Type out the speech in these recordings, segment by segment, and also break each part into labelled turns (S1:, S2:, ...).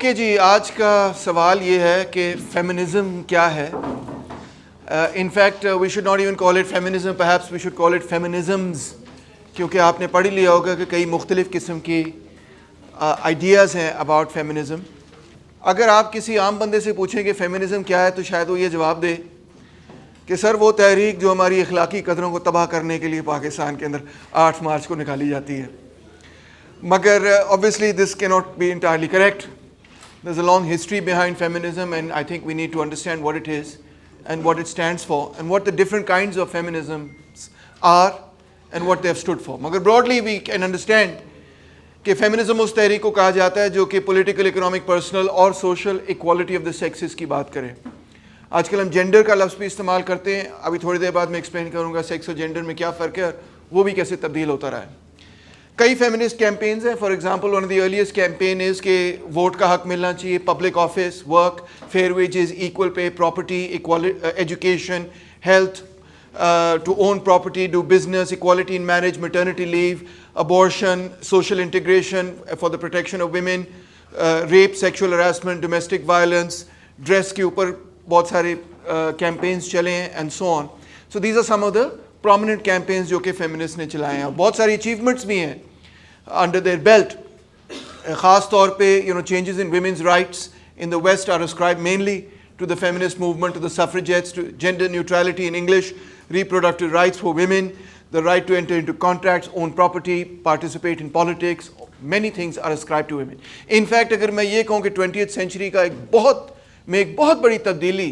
S1: Okay जी, आज का सवाल ये है कि फेमिनिज्म क्या है. In fact, we should not even call it feminism, perhaps we should call it feminisms, क्योंकि आपने पढ़ लिया होगा कि कई मुख्तलिफ किस्म की आइडियाज़ हैं अबाउट फेमिनिज़म. अगर आप किसी आम बंदे से पूछें कि फेमिनिज़म क्या है तो शायद वो ये जवाब दे कि सर वो तहरीक जो हमारी अखलाकी कदरों को तबाह करने के लिए पाकिस्तान के अंदर 8 मार्च को निकाली जाती है. मगर obviously this cannot be entirely correct. There's a long history behind feminism, and I think we need to understand what it is and what it stands for and what the different kinds of feminisms are and what they have stood for. मगर broadly we can understand कि feminism उस तहरीक को कहा जाता है जो कि political, economic, personal और social equality of the sexes की बात करें. आजकल हम जेंडर का लफ्ज़ भी इस्तेमाल करते हैं. अभी थोड़ी देर बाद मैं एक्सप्लेन करूँगा सेक्स और जेंडर में क्या फ़र्क है, वो भी कैसे तब्दील होता रहा है. कई फेमिनिस्ट कैंपेन्स हैं. For example one of the earliest campaign is कि वोट का हक मिलना चाहिए, public office, work, fair wages, equal pay, property, education, health, to own property, do business, equality in marriage, maternity leave, abortion, social integration for the protection of women, rape, sexual harassment, domestic violence, dress के ऊपर बहुत सारे campaigns चले हैं and so on. So these are some of the prominent campaigns जो कि feminists ने चलाए हैं. बहुत सारी achievements भी हैं under their belt. ख़ास तौर पे changes in women's rights in the West are ascribed mainly to the feminist movement, to the suffragettes, to gender neutrality in English, reproductive rights for women, the right to enter into contracts, own property, participate in politics. Many things are ascribed to women. In fact, अगर मैं ये कहूँ कि 20th century का एक बहुत बड़ी तब्दीली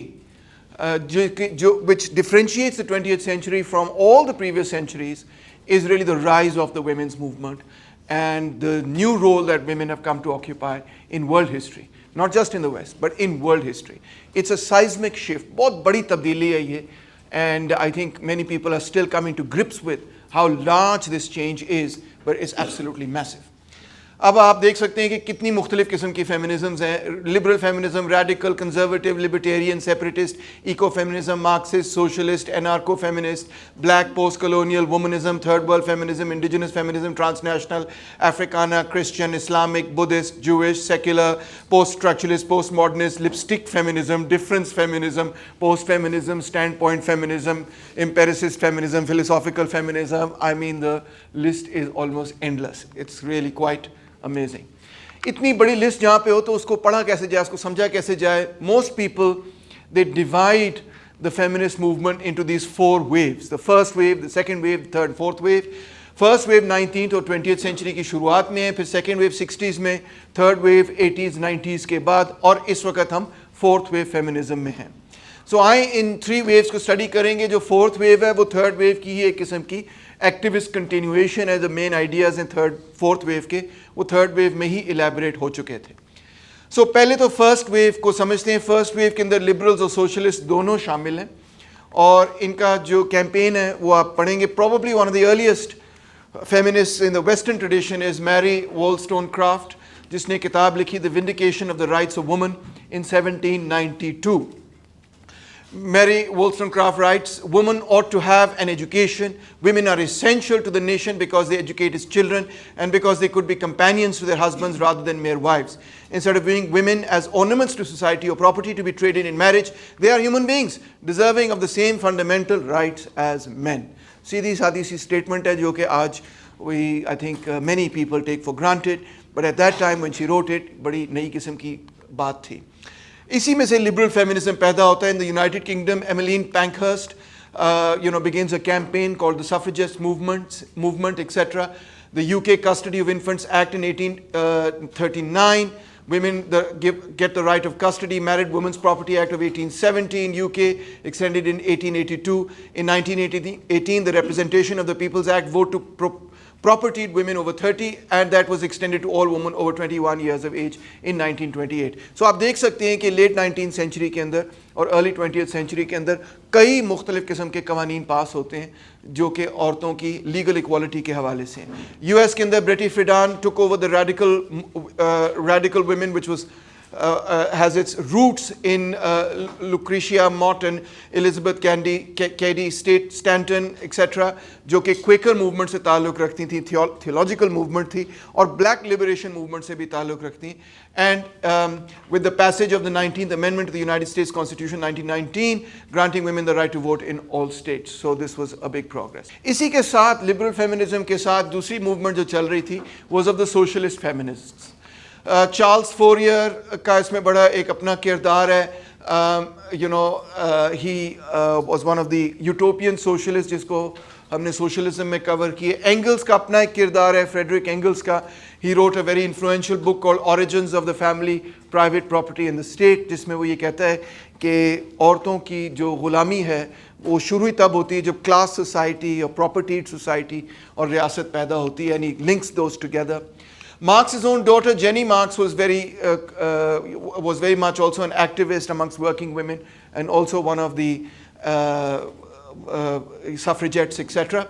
S1: which differentiates the 20th century from all the previous centuries is really the rise of the women's movement and the new role that women have come to occupy in world history. Not just in the West, but in world history. It's a seismic shift. बहुत बड़ी तब्दीली है ये. And I think many people are still coming to grips with how large this change is, but it's absolutely massive. अब आप देख सकते हैं कि कितनी मुख्तलिफ किस्म की फेमिनिज़म्स हैं. Liberal feminism, radical, conservative, libertarian, separatist, eco feminism, Marxist, socialist, anarcho feminist, black, post colonial, womanism, third world feminism, indigenous feminism, transnational, Africana, Christian, Islamic, Buddhist, Jewish, secular, post structuralist, post modernist, lipstick feminism, difference feminism, post feminism, standpoint feminism, empiricist feminism, philosophical feminism. I mean the list is almost endless. It's really quite amazing. इतनी बड़ी list जहाँ पे हो तो उसको पढ़ा कैसे जाए, उसको समझा कैसे जाए. Most people they divide the feminist movement into these 4 waves. The first wave, the second wave, the third, fourth wave. First wave 19th और 20th century की शुरुआत में है, फिर second wave 60s में, third wave 80s 90s के बाद, और इस वक्त हम fourth wave feminism में हैं. So आए इन 3 waves को स्टडी करेंगे. जो fourth wave है वो third wave की ही एक किस्म की एक्टिविस्ट कंटिन्यूएशन है. द मेन आइडियाज हैं फोर्थ वेव के, वो थर्ड वेव में ही इलेबोरेट हो चुके थे. सो पहले तो फर्स्ट वेव को समझते हैं. फर्स्ट वेव के अंदर लिबरल्स और सोशलिस्ट दोनों शामिल हैं, और इनका जो कैंपेन है वो आप पढ़ेंगे. Probably one of the earliest feminist in the western tradition is Mary Wollstonecraft, जिसने किताब लिखी the Vindication of the Rights of Woman in 1792. Mary Wollstonecraft writes, women ought to have an education. Women are essential to the nation because they educate its children and because they could be companions to their husbands rather than mere wives. Instead of viewing women as ornaments to society or property to be traded in marriage, they are human beings deserving of the same fundamental rights as men. सीधी सादी सी statement है जो कि आज I think many people take for granted, but at that time when she wrote it, बड़ी नई किस्म की बात थी. इसी में से लिबरल फेमिनिज्म पैदा होता है. In the United Kingdom Emmeline Pankhurst begins a campaign called the suffragist movement, etc. The UK Custody of Infants Act in 1839. Women get the right of custody. Married Women's Property Act of 1870 in UK, extended in 1882. In 1918, the Representation of the People's Act vote to propertied women over 30, and that was extended to all women over 21 years of age in 1928. So आप देख सकते हैं कि late 19th century के अंदर और early 20th century के अंदर कई मुख्तलिफ किस्म के कवानीन पास होते हैं जो कि औरतों की लीगल इक्वालिटी के हवाले से हैं. US के अंदर pretty फ्रिडान took over the radical women, which was has its roots in Lucretia Mott and Elizabeth Cady Stanton, etc., जो कि क्वेकर मूवमेंट से ताल्लुक़ रखती थी, थियोलॉजिकल मूवमेंट थी, और ब्लैक लिबरेशन मूवमेंट से भी ताल्लुक़ रखती. And with the passage of the 19th Amendment to the United States Constitution 1919, granting women the right to vote in all states. So this was a big progress. इसी के साथ liberal feminism के साथ दूसरी मूवमेंट जो चल रही थी was of the socialist feminists. Charles Fourier का इसमें बड़ा एक अपना किरदार है. He was one of the utopian socialist जिसको हमने सोशलिज्म में कवर किए. एंगल्स का अपना एक किरदार है, फ्रेडरिक एंगल्स का. He wrote a very influential book called origins of the family, private property in the state, जिसमें वो ये कहता है कि औरतों की जो ग़ुलामी है वो शुरू ही तब होती है जब क्लास सोसाइटी और प्रॉपर्टीड सोसाइटी और रियासत पैदा होती है, यानी links those together. Marx's own daughter Jenny Marx was very much also an activist amongst working women and also one of the suffragettes, etc.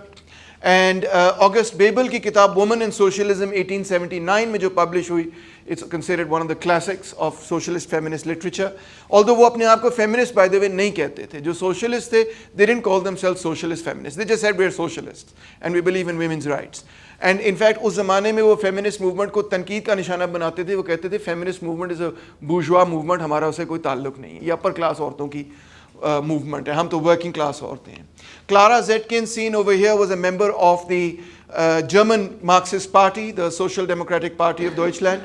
S1: And August Bebel की किताब Woman and Socialism 1879 में जो publish हुई, it's considered one of the classics of socialist feminist literature. Although वो अपने आप को feminist by the way नहीं कहते थे. जो socialist थे, they didn't call themselves socialist feminists. They just said we're socialists and we believe in women's rights. And in fact उस ज़माने में वो फेमिनिस्ट मूवमेंट को तनकीद का निशाना बनाते थे. वो कहते थे feminist movement is a bourgeois movement, हमारा उससे कोई ताल्लुक नहीं है, ये अपर क्लास औरतों की मूवमेंट है, हम तो वर्किंग क्लास औरतें हैं. Clara Zetkin seen over here was a member of the German Marxist party, the Social Democratic Party of Deutschland,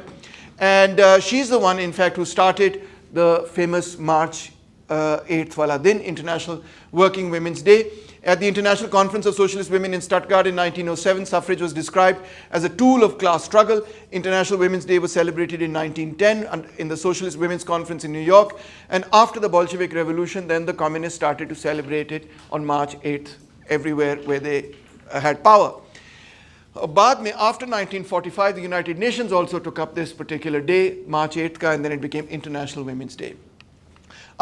S1: and she is the one in fact who started the famous March 8th वाला दिन, International Working Women's Day. At the International Conference of Socialist Women in Stuttgart in 1907, suffrage was described as a tool of class struggle. International Women's Day was celebrated in 1910 in the Socialist Women's Conference in New York. And after the Bolshevik Revolution, then the communists started to celebrate it on March 8th everywhere where they had power. बाद में, after 1945, the United Nations also took up this particular day, March 8th, and then it became International Women's Day.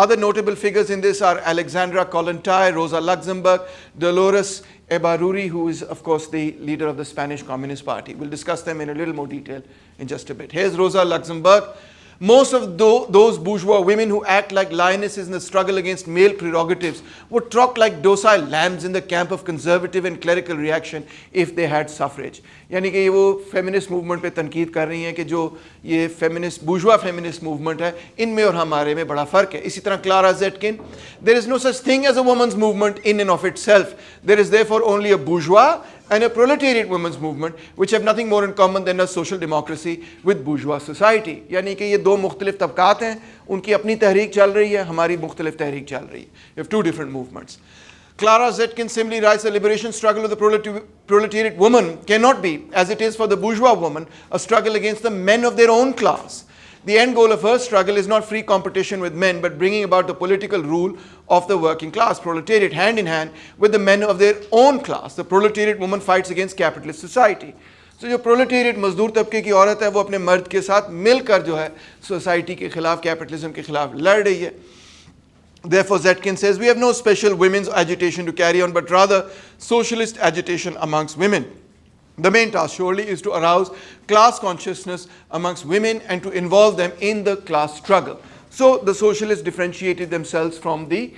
S1: Other notable figures in this are Alexandra Kollontai, Rosa Luxemburg, Dolores Ebaruri, who is of course the leader of the Spanish Communist Party. We'll discuss them in a little more detail in just a bit. Here's Rosa Luxemburg. Most of those bourgeois women who act like lionesses in the struggle against male prerogatives would truck like docile lambs in the camp of conservative and clerical reaction if they had suffrage. यानी कि ये वो feminist movement पे तनकीद कर रही हैं कि जो ये feminist bourgeois feminist movement है, इनमें और हमारे में बड़ा फ़र्क है. इसी तरह Clara Zetkin, there is no such thing as a woman's movement in and of itself. There is therefore only a bourgeois and a proletariat women's movement which have nothing more in common than a social democracy with bourgeois society. यानी कि ये दो मुख्तलिफ तबकात हैं, उनकी अपनी तहरीक चल रही है, हमारी मुख्तलिफ तहरीक चल रही है. You have two different movements. Clara Zetkin similarly writes, the liberation struggle of the proletariat woman cannot be, as it is for the bourgeois woman, a struggle against the men of their own class. The end goal of her struggle is not free competition with men, but bringing about the political rule of the working class, proletariat, hand in hand with the men of their own class. The proletariat woman fights against capitalist society. So जो proletariat मजदूर तबके की औरत है, वो अपने मर्द के साथ मिलकर जो है सोसाइटी के खिलाफ, कैपिटलिज्म के खिलाफ लड़ रही है. Therefore, Zetkin says, we have no special women's agitation to carry on, but rather socialist agitation amongst women. The main task surely is to arouse class consciousness amongst women and to involve them in the class struggle. So the socialists differentiated themselves from the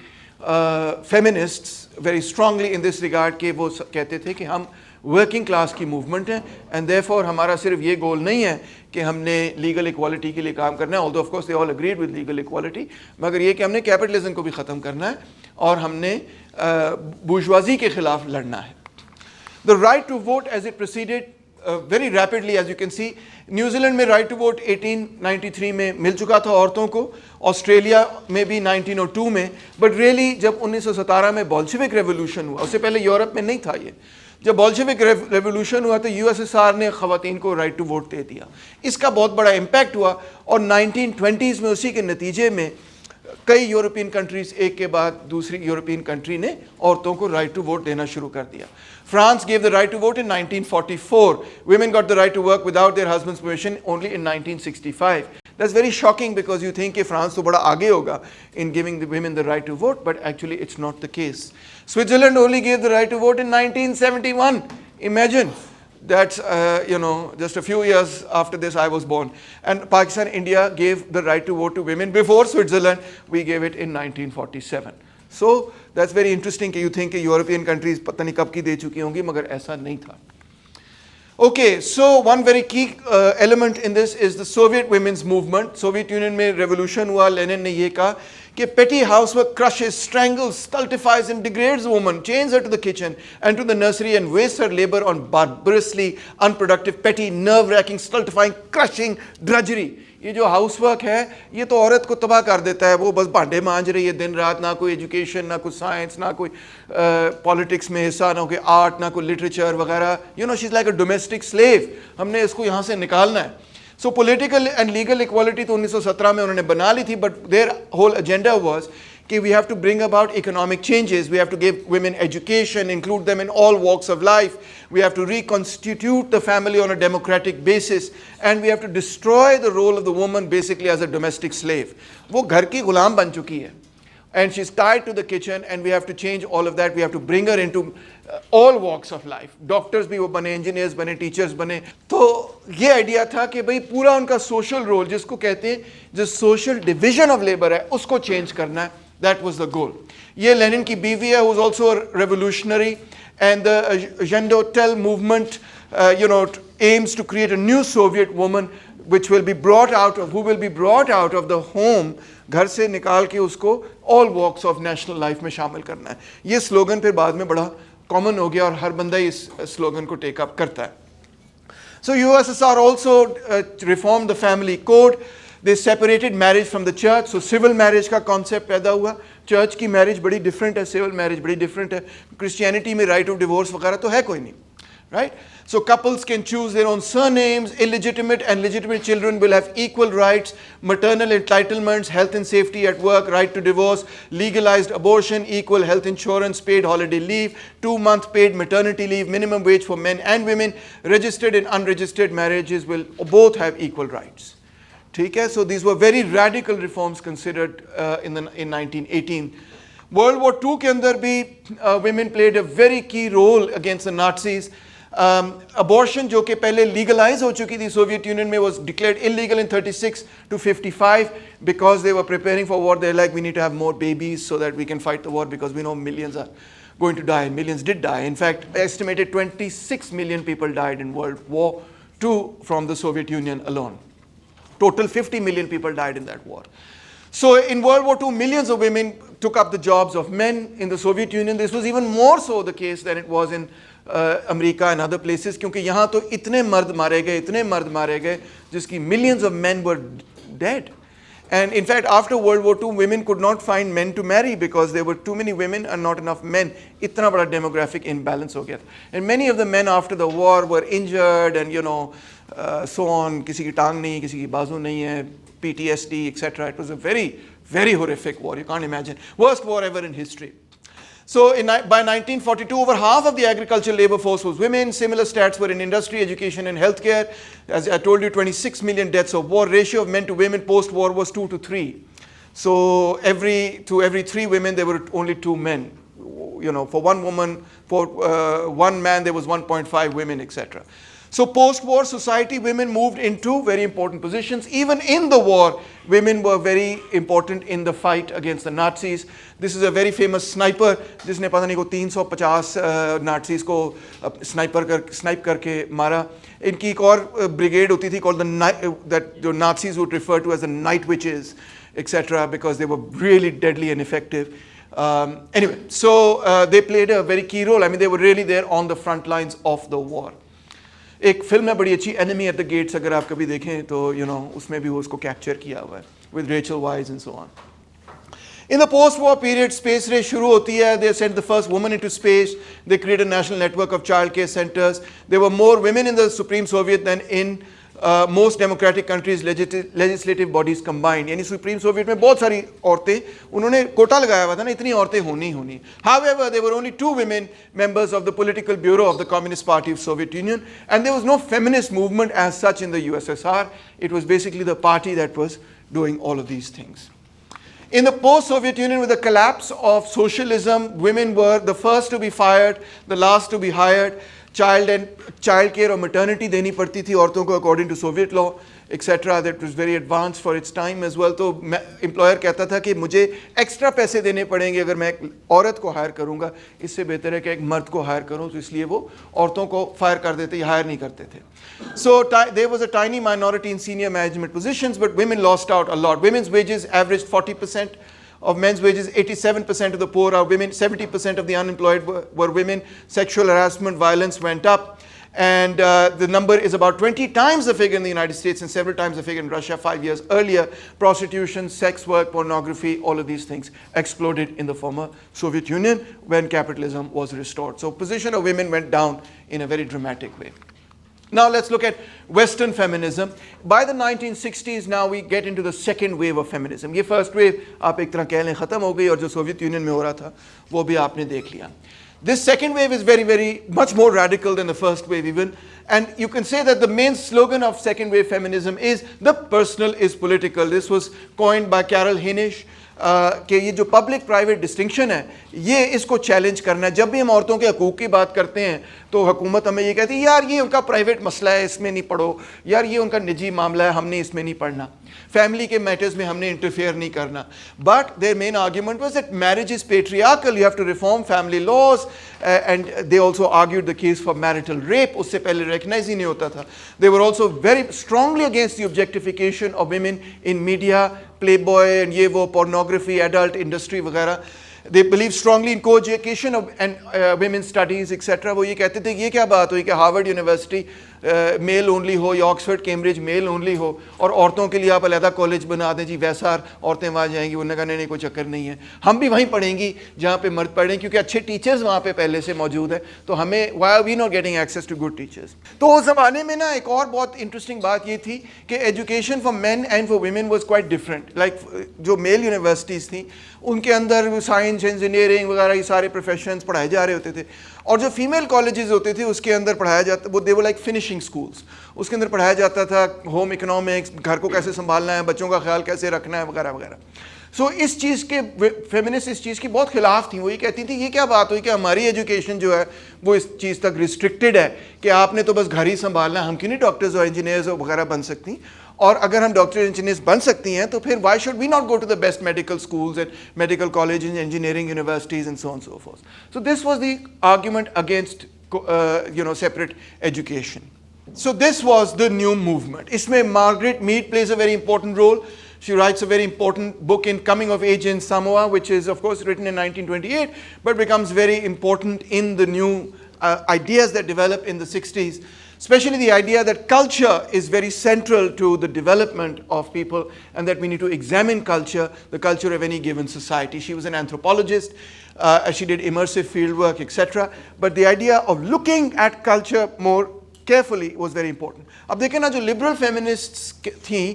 S1: feminists very strongly in this regard कि वो कहते थे कि हम working class की movement है and therefore हमारा सिर्फ ये गोल नहीं है कि हमने लीगल इक्वालिटी के लिए काम करना है, although of course they all agreed with legal equality, मगर ये कि हमने कैपिटलिज्म को भी ख़त्म करना है और हमने बुर्जुआजी के खिलाफ लड़ना है. The right to vote as it proceeded very rapidly, as you can see. New Zealand में राइट टू वोट 1893 में मिल चुका था औरतों को, ऑस्ट्रेलिया में भी 1902 में, बट रियली जब 1917 में बोल्शेविक रेवोल्यूशन हुआ, उससे पहले यूरोप में नहीं था ये. जब बोल्शेविक रेवोल्यूशन हुआ तो यूएसएसआर ने ख़वातीन को राइट टू वोट दे दिया. इसका बहुत बड़ा इम्पैक्ट हुआ और 1920s में उसी के नतीजे में कई यूरोपियन कंट्रीज एक के बाद दूसरी यूरोपियन कंट्री ने औरतों को राइट टू वोट देना शुरू कर दिया. France gave the right to vote in 1944. Women got the right to work without their husband's permission only in 1965. That's very shocking because you think कि France तो बड़ा आगे होगा in giving the women the right to vote, but actually it's not the case. Switzerland only gave the right to vote in 1971. Imagine, That's, just a few years after this I was born. And Pakistan, India gave the right to vote to women before Switzerland. We gave it in 1947. So that's very interesting कि you think कि European countries पता नहीं कब की दे चुकी होंगी, मगर ऐसा नहीं था. Okay, so one very key element in this is the Soviet women's movement. Soviet Union में revolution हुआ, Lenin ने ये कहा कि petty housework crushes, strangles, stultifies and degrades a woman, chains her to the kitchen and to the nursery and wastes her labor on barbarously unproductive, petty, nerve-wracking, stultifying, crushing drudgery. ये जो housework है ये तो औरत को तबाह कर देता है. वो बस भांडे मांज रही है दिन रात, ना कोई एजुकेशन, ना कोई साइंस, ना कोई पॉलिटिक्स में हिस्सा, ना कोई आर्ट, ना कोई लिटरेचर वगैरह. She is like a domestic slave. हमने इसको यहाँ से निकालना है. So political and legal equality तो 1917 में उन्होंने बना ली थी, but their whole agenda was कि we have to bring about economic changes, we have to give women education, include them in all walks of life, we have to reconstitute the family on a democratic basis, and we have to destroy the role of the woman basically as a domestic slave. वो घर की गुलाम बन चुकी है, and she's tied to the kitchen, and we have to change all of that. We have to bring her into all walks of life. Doctors भी वो बने, engineers बने, teachers बने. तो ये आइडिया था कि भाई पूरा उनका social role, जिसको कहते हैं जो social division of labor है, उसको change करना है. That was the goal. ये लेनिन की बीवी है, who was also a revolutionary, and the Zhendotel movement, aims to create a new Soviet woman, which will be brought out of, who will be brought out of the home, घर से निकाल के उसको all walks of national life में शामिल करना है. ये स्लोगन फिर बाद में बड़ा common हो गया और हर बंदा इस स्लोगन को take up करता है. So USSR also reformed the family code. They separated marriage from the church. So civil marriage का concept पैदा हुआ. Church की marriage बड़ी different है, civil marriage बड़ी different है. Christianity में right of divorce वगैरह तो है कोई नहीं, right? So couples can choose their own surnames. Illegitimate and legitimate children will have equal rights. Maternal entitlements, health and safety at work, right to divorce, legalized abortion, equal health insurance, paid holiday leave, 2-month paid maternity leave, minimum wage for men and women. Registered and unregistered marriages will both have equal rights. ठीक है, so these were very radical reforms considered in 1918. World War II के अंदर भी women played a very key role against the Nazis. Abortion जो कि पहले legalize हो चुकी थी Soviet Union में, was declared illegal in 36 to 55 because they were preparing for war. They're like, we need to have more babies so that we can fight the war, because we know millions are going to die, and millions did die. In fact, estimated 26 million people died in World War II from the Soviet Union alone. Total 50 million people died in that war. So in World War II, millions of women took up the jobs of men. In the Soviet Union, this was even more so the case than it was in America and other places, क्योंकि यहाँ तो इतने मर्द मारे गए जिसकी millions of men were dead. And in fact, after World War II, women could not find men to marry because there were too many women and not enough men. इतना बड़ा demographic imbalance हो गया था. And many of the men after the war were injured and so on. किसी की टांग नहीं, किसी की बाजू नहीं है, PTSD, etc. It was a very, very horrific war. You can't imagine. Worst war ever in history. So by 1942, over half of the agricultural labor force was women. Similar stats were in industry, education and healthcare. As I told you, 26 million deaths of war. Ratio of men to women post-war was 2 to 3. So every 3 women, there were only 2 men. For one woman, for one man, there was 1.5 women, etc. So post-war society, women moved into very important positions. Even in the war, women were very important in the fight against the Nazis. This is a very famous sniper, जिसने पता नहीं को 350 Nazis को snipe करके मारा. इनकी एक और brigade होती थी called that the Nazis would refer to as the night witches, etc., because they were really deadly and effective. Anyway, so they played a very key role. I mean, they were really there on the front lines of the war. एक film है बड़ी अच्छी, enemy at the gates, अगर आप कभी देखें तो उसमें भी वो उसको कैप्चर किया हुआ है with Rachel wise and so on. In the post-war period, space race शुरू होती है. They sent the first woman into space. They created a national network of child care centers. There were more women in the Supreme Soviet than in most democratic countries' legislative bodies combined. यानी Supreme Soviet में बहुत सारी औरतें, उन्होंने कोटा लगाया हुआ था ना, इतनी औरतें होनी. However, there were only 2 women members of the political bureau of the Communist Party of Soviet Union, and there was no feminist movement as such in the USSR. It was basically the party that was doing all of these things. In the post-Soviet Union, with the collapse of socialism, women were the first to be fired, the last to be hired. Child care और maternity देनी पड़ती थी औरतों को according to Soviet law etcetera, that was very advance for its time as well. तो employer कहता था कि मुझे एक्स्ट्रा पैसे देने पड़ेंगे अगर मैं एक औरत को हायर करूंगा, इससे बेहतर है कि एक मर्द को हायर करूं, तो इसलिए वो औरतों को फायर कर देते या हायर नहीं करते थे। So there was a tiny minority in senior management positions, but women lost out a lot. Women's wages averaged 40% of men's wages, 87% of the poor are women, 70% of the unemployed were women. Sexual harassment, violence went up, and the number is about 20 times the figure in the United States and several times the figure in Russia 5 years earlier. Prostitution, sex work, pornography, all of these things exploded in the former Soviet Union when capitalism was restored. So position of women went down in a very dramatic way. Now let's look at Western feminism. By the 1960s now we get into the second wave of feminism. ये first wave आप एक तरह कह लें ख़त्म हो गई और जो सोवियत यूनियन में हो रहा था वो भी आपने देख लिया. This second wave is very much more radical than the first wave even, and you can say that the main slogan of second wave feminism is the personal is political. This was coined by Carol Hinish. कि ये जो public private distinction है ये इसको challenge करना है. जब भी हम औरतों के हकूक़ की बात करते हैं तो हुकूमत हमें ये कहती है यार ये उनका प्राइवेट मसला है, इसमें नहीं पढ़ो, यार ये उनका निजी मामला है, हमने इसमें नहीं पढ़ना, फैमिली के मैटर्स में हमने इंटरफेयर नहीं करना. But their main argument was that marriage is patriarchal, you have to reform family laws, and they also argued the case for marital rape. उससे पहले रिकग्नाइज ही नहीं होता था. They were also very strongly against the objectification of women in media, Playboy and ये वो pornography, adult industry वगैरह. They believe strongly in co-education and women's studies etc. वो ये कहते थे ये क्या बात हुई कि हार्वर्ड यूनिवर्सिटी मेल ओनली हो या ऑक्सफोर्ड कैम्ब्रिज मेल ओनली हो और औरतों के लिए आप अलहदा कॉलेज बना दें जी, वैसा औरतें वहाँ जाएंगी. उन्होंने कहा नहीं कोई चक्कर नहीं है, हम भी वहीं पढ़ेंगी जहाँ पे मर्द पढ़ें क्योंकि अच्छे टीचर्स वहाँ पे पहले से मौजूद हैं, तो हमें why are we not getting access to good teachers. तो उस ज़माने में ना एक और बहुत इंटरेस्टिंग बात ये थी कि education for man and for women was quite different. Like जो मेल यूनिवर्सिटीज़ थी उनके अंदर साइंस, इंजीनियरिंग वगैरह ये सारे प्रोफेशंस पढ़ाए जा रहे होते थे, और जो फीमेल कॉलेजेस होते थे उसके अंदर पढ़ाया जाता, वो दे वर लाइक फिनिशिंग स्कूल्स, उसके अंदर पढ़ाया जाता था होम इकोनॉमिक्स, घर को कैसे संभालना है, बच्चों का ख्याल कैसे रखना है वगैरह वगैरह. सो इस चीज़ के फेमिनिस्ट इस चीज़ की बहुत खिलाफ थी. वो ये कहती थी ये क्या बात हुई कि हमारी एजुकेशन जो है वो इस चीज़ तक रिस्ट्रिक्टेड है कि आपने तो बस घर ही संभालना है, हम क्यों नहीं डॉक्टर्स और इंजीनियर्स वगैरह बन सकती, और अगर हम डॉक्टर इंजीनियर्स बन सकती हैं तो फिर why should we not go to the best medical schools and medical colleges, engineering universities and so on so forth. So this was the argument against separate education. So this was the new movement. Isme Margaret Mead plays a very important role. She writes a very important book in Coming of Age in Samoa, which is of course written in 1928, but becomes very important in the new ideas that develop in the 60s. Especially the idea that culture is very central to the development of people and that we need to examine culture, the culture of any given society. She was an anthropologist, she did immersive fieldwork, etc. But the idea of looking at culture more carefully was very important. अब देखें ना जो liberal feminists थी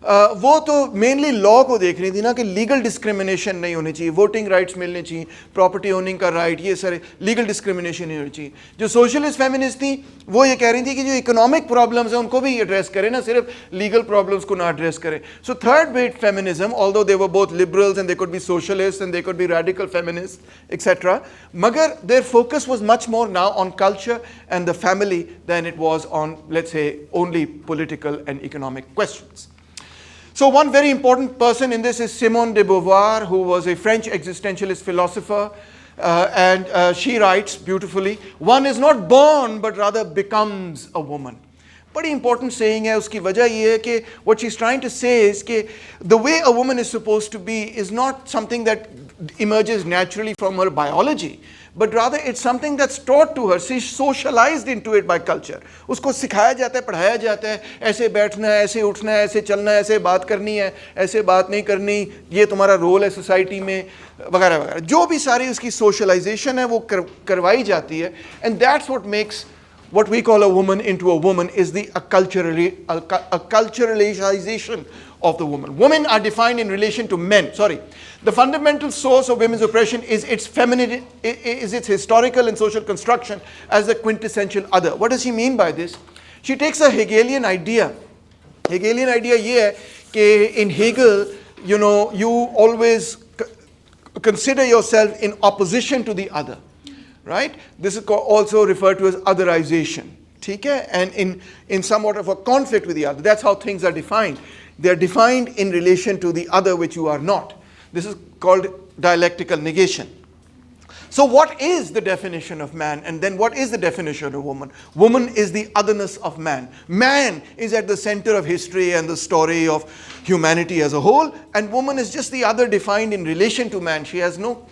S1: वो तो mainly law को देख रही थी ना कि लीगल डिस्क्रिमिनेशन नहीं होनी चाहिए, वोटिंग राइट्स मिलने चाहिए, प्रॉपर्टी ओनिंग का राइट, ये सारे लीगल डिस्क्रिमिनेशन नहीं होनी चाहिए. जो सोशलिस्ट फेमिनिस्ट थी वो ये कह रही थी कि जो इकोनॉमिक प्रॉब्लम्स हैं उनको भी एड्रेस करें ना, सिर्फ लीगल प्रॉब्लम्स को ना एड्रेस करें. So third wave feminism, although they were both liberals and they could be socialist and they could be radical feminist etcetera, मगर their focus was much more now on culture and the family than it was on let's say only political and economic questions. So one very important person in this is Simone de Beauvoir, who was a French existentialist philosopher, and she writes beautifully, one is not born but rather becomes a woman. बड़ी important saying है. उसकी वजह ये है कि what she's trying to say is कि the way a woman is supposed to be is not something that emerges naturally from her biology, but rather it's something that's taught to her. She's socialized into it by culture. उसको सिखाया जाता है, पढ़ाया जाता है, ऐसे बैठना है, ऐसे उठना है, ऐसे चलना है, ऐसे बात करनी है, ऐसे बात नहीं करनी, ये तुम्हारा रोल है सोसाइटी में वगैरह वगैरह. जो भी सारी उसकी सोशलाइजेशन है वो करवाई जाती है. And that's what makes what we call a woman into a woman is the culturalization of the woman. Women are defined in relation to men. The fundamental source of women's oppression is its femininity, is its historical and social construction as the quintessential other. What does she mean by this? She takes a Hegelian idea. Hegelian idea ये है कि in Hegel, you always consider yourself in opposition to the other. right? This is also referred to as otherization. ठीक है? And in somewhat of a conflict with the other. That's how things are defined. They are defined in relation to the other which you are not. This is called dialectical negation. So what is the definition of man, and then what is the definition of woman? Woman is the otherness of man. Man is at the center of history and the story of humanity as a whole, and woman is just the other defined in relation to man. She has no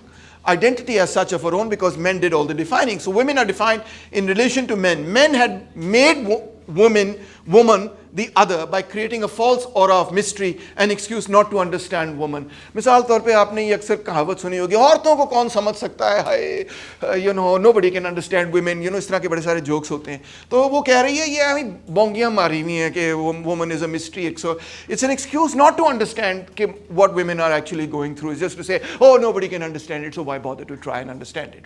S1: identity as such of her own because men did all the defining. So women are defined in relation to men. Men had made woman the other by creating a false aura of mystery, an excuse not to understand woman. मिसाल तौर पे आपने ये अक्सर कहावत सुनी होगी, औरतों को कौन समझ सकता है, हाय nobody can understand women, इस तरह के बड़े सारे जोक्स होते हैं. तो वो कह रही है ये हमें बोंगियां मारी हुई हैं कि woman is a mystery. So it's an excuse not to understand what women are actually going through. It's just to say, oh, nobody can understand it, so why bother to try and understand it.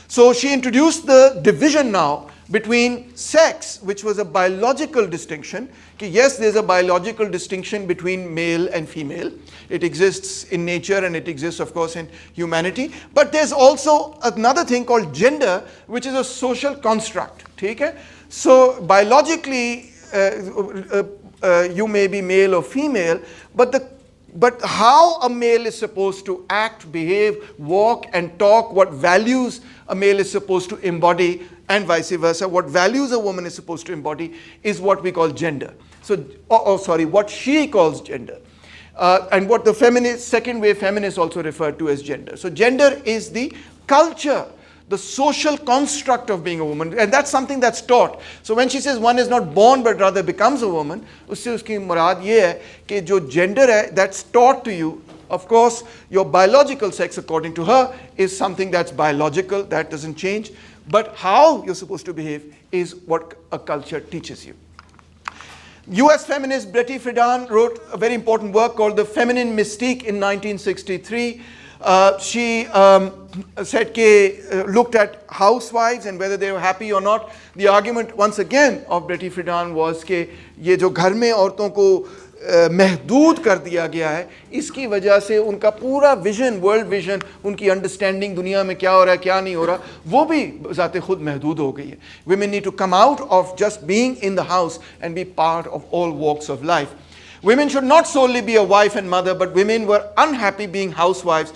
S1: So she introduced the division now between sex, which was a biological distinction. Yes, there's a biological distinction between male and female. It exists in nature and it exists, of course, in humanity. But there's also another thing called gender, which is a social construct. Okay? So biologically, you may be male or female, but how a male is supposed to act, behave, walk and talk, what values a male is supposed to embody and vice versa, what values a woman is supposed to embody is what we call gender. So, what she calls gender. And what the second wave feminists also refer to as gender. So gender is the culture, the social construct of being a woman, and that's something that's taught. So when she says one is not born but rather becomes a woman, उससे उसकी मुराद ये है कि जो gender है that's taught to you. Of course, your biological sex, according to her, is something that's biological, that doesn't change. But how you're supposed to behave is what a culture teaches you. US feminist Betty Friedan wrote a very important work called The Feminine Mystique in 1963. She said looked at housewives and whether they were happy or not. The argument once again of Betty Friedan was कि ये जो घर में औरतों को महदूद कर दिया गया है, इसकी वजह से उनका पूरा विजन, वर्ल्ड विजन, उनकी अंडरस्टैंडिंग दुनिया में क्या हो रहा है क्या नहीं हो रहा, वो भी ज़ाते खुद महदूद हो गई है. Women need to come out of just being in the house and be part of all walks of life. Women should not solely be a wife and mother, but women were unhappy being housewives.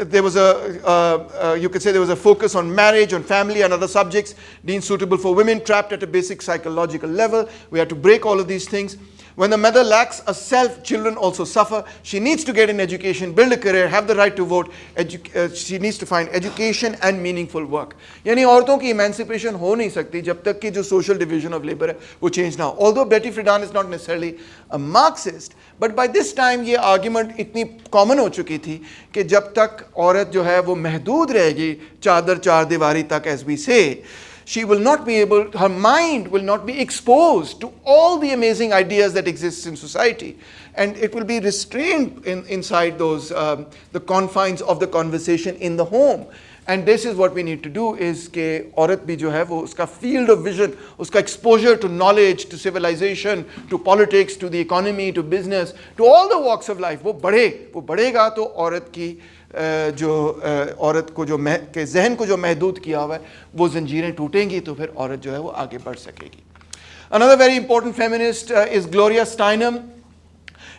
S1: There was you could say there was a focus on marriage, on family and other subjects deemed suitable for women trapped at a basic psychological level. We had to break all of these things. When the mother lacks a self, children also suffer. She needs to get an education, build a career, have the right to vote. She needs to find education and meaningful work. यानी औरतों की emancipation हो नहीं सकती जब तक कि जो social division of labor है वो change ना हो. Although Betty Friedan is not necessarily a Marxist, but by this time ये argument इतनी common हो चुकी थी कि जब तक औरत जो है वो महदूद रहेगी चादर चार दीवारी तक, as we say, she will not be able, her mind will not be exposed to all the amazing ideas that exist in society. And it will be restrained inside those, the confines of the conversation in the home. And this is what we need to do is कि औरत भी जो है वो उसका field of vision, उसका exposure to knowledge, to civilization, to politics, to the economy, to business, to all the walks of life, वो बढ़ेगा तो औरत की औरत को जो के जहन को जो महदूद किया हुआ है वो जंजीरें टूटेंगी तो फिर औरत जो है वो आगे बढ़ सकेगी. Another very important feminist is Gloria Steinem.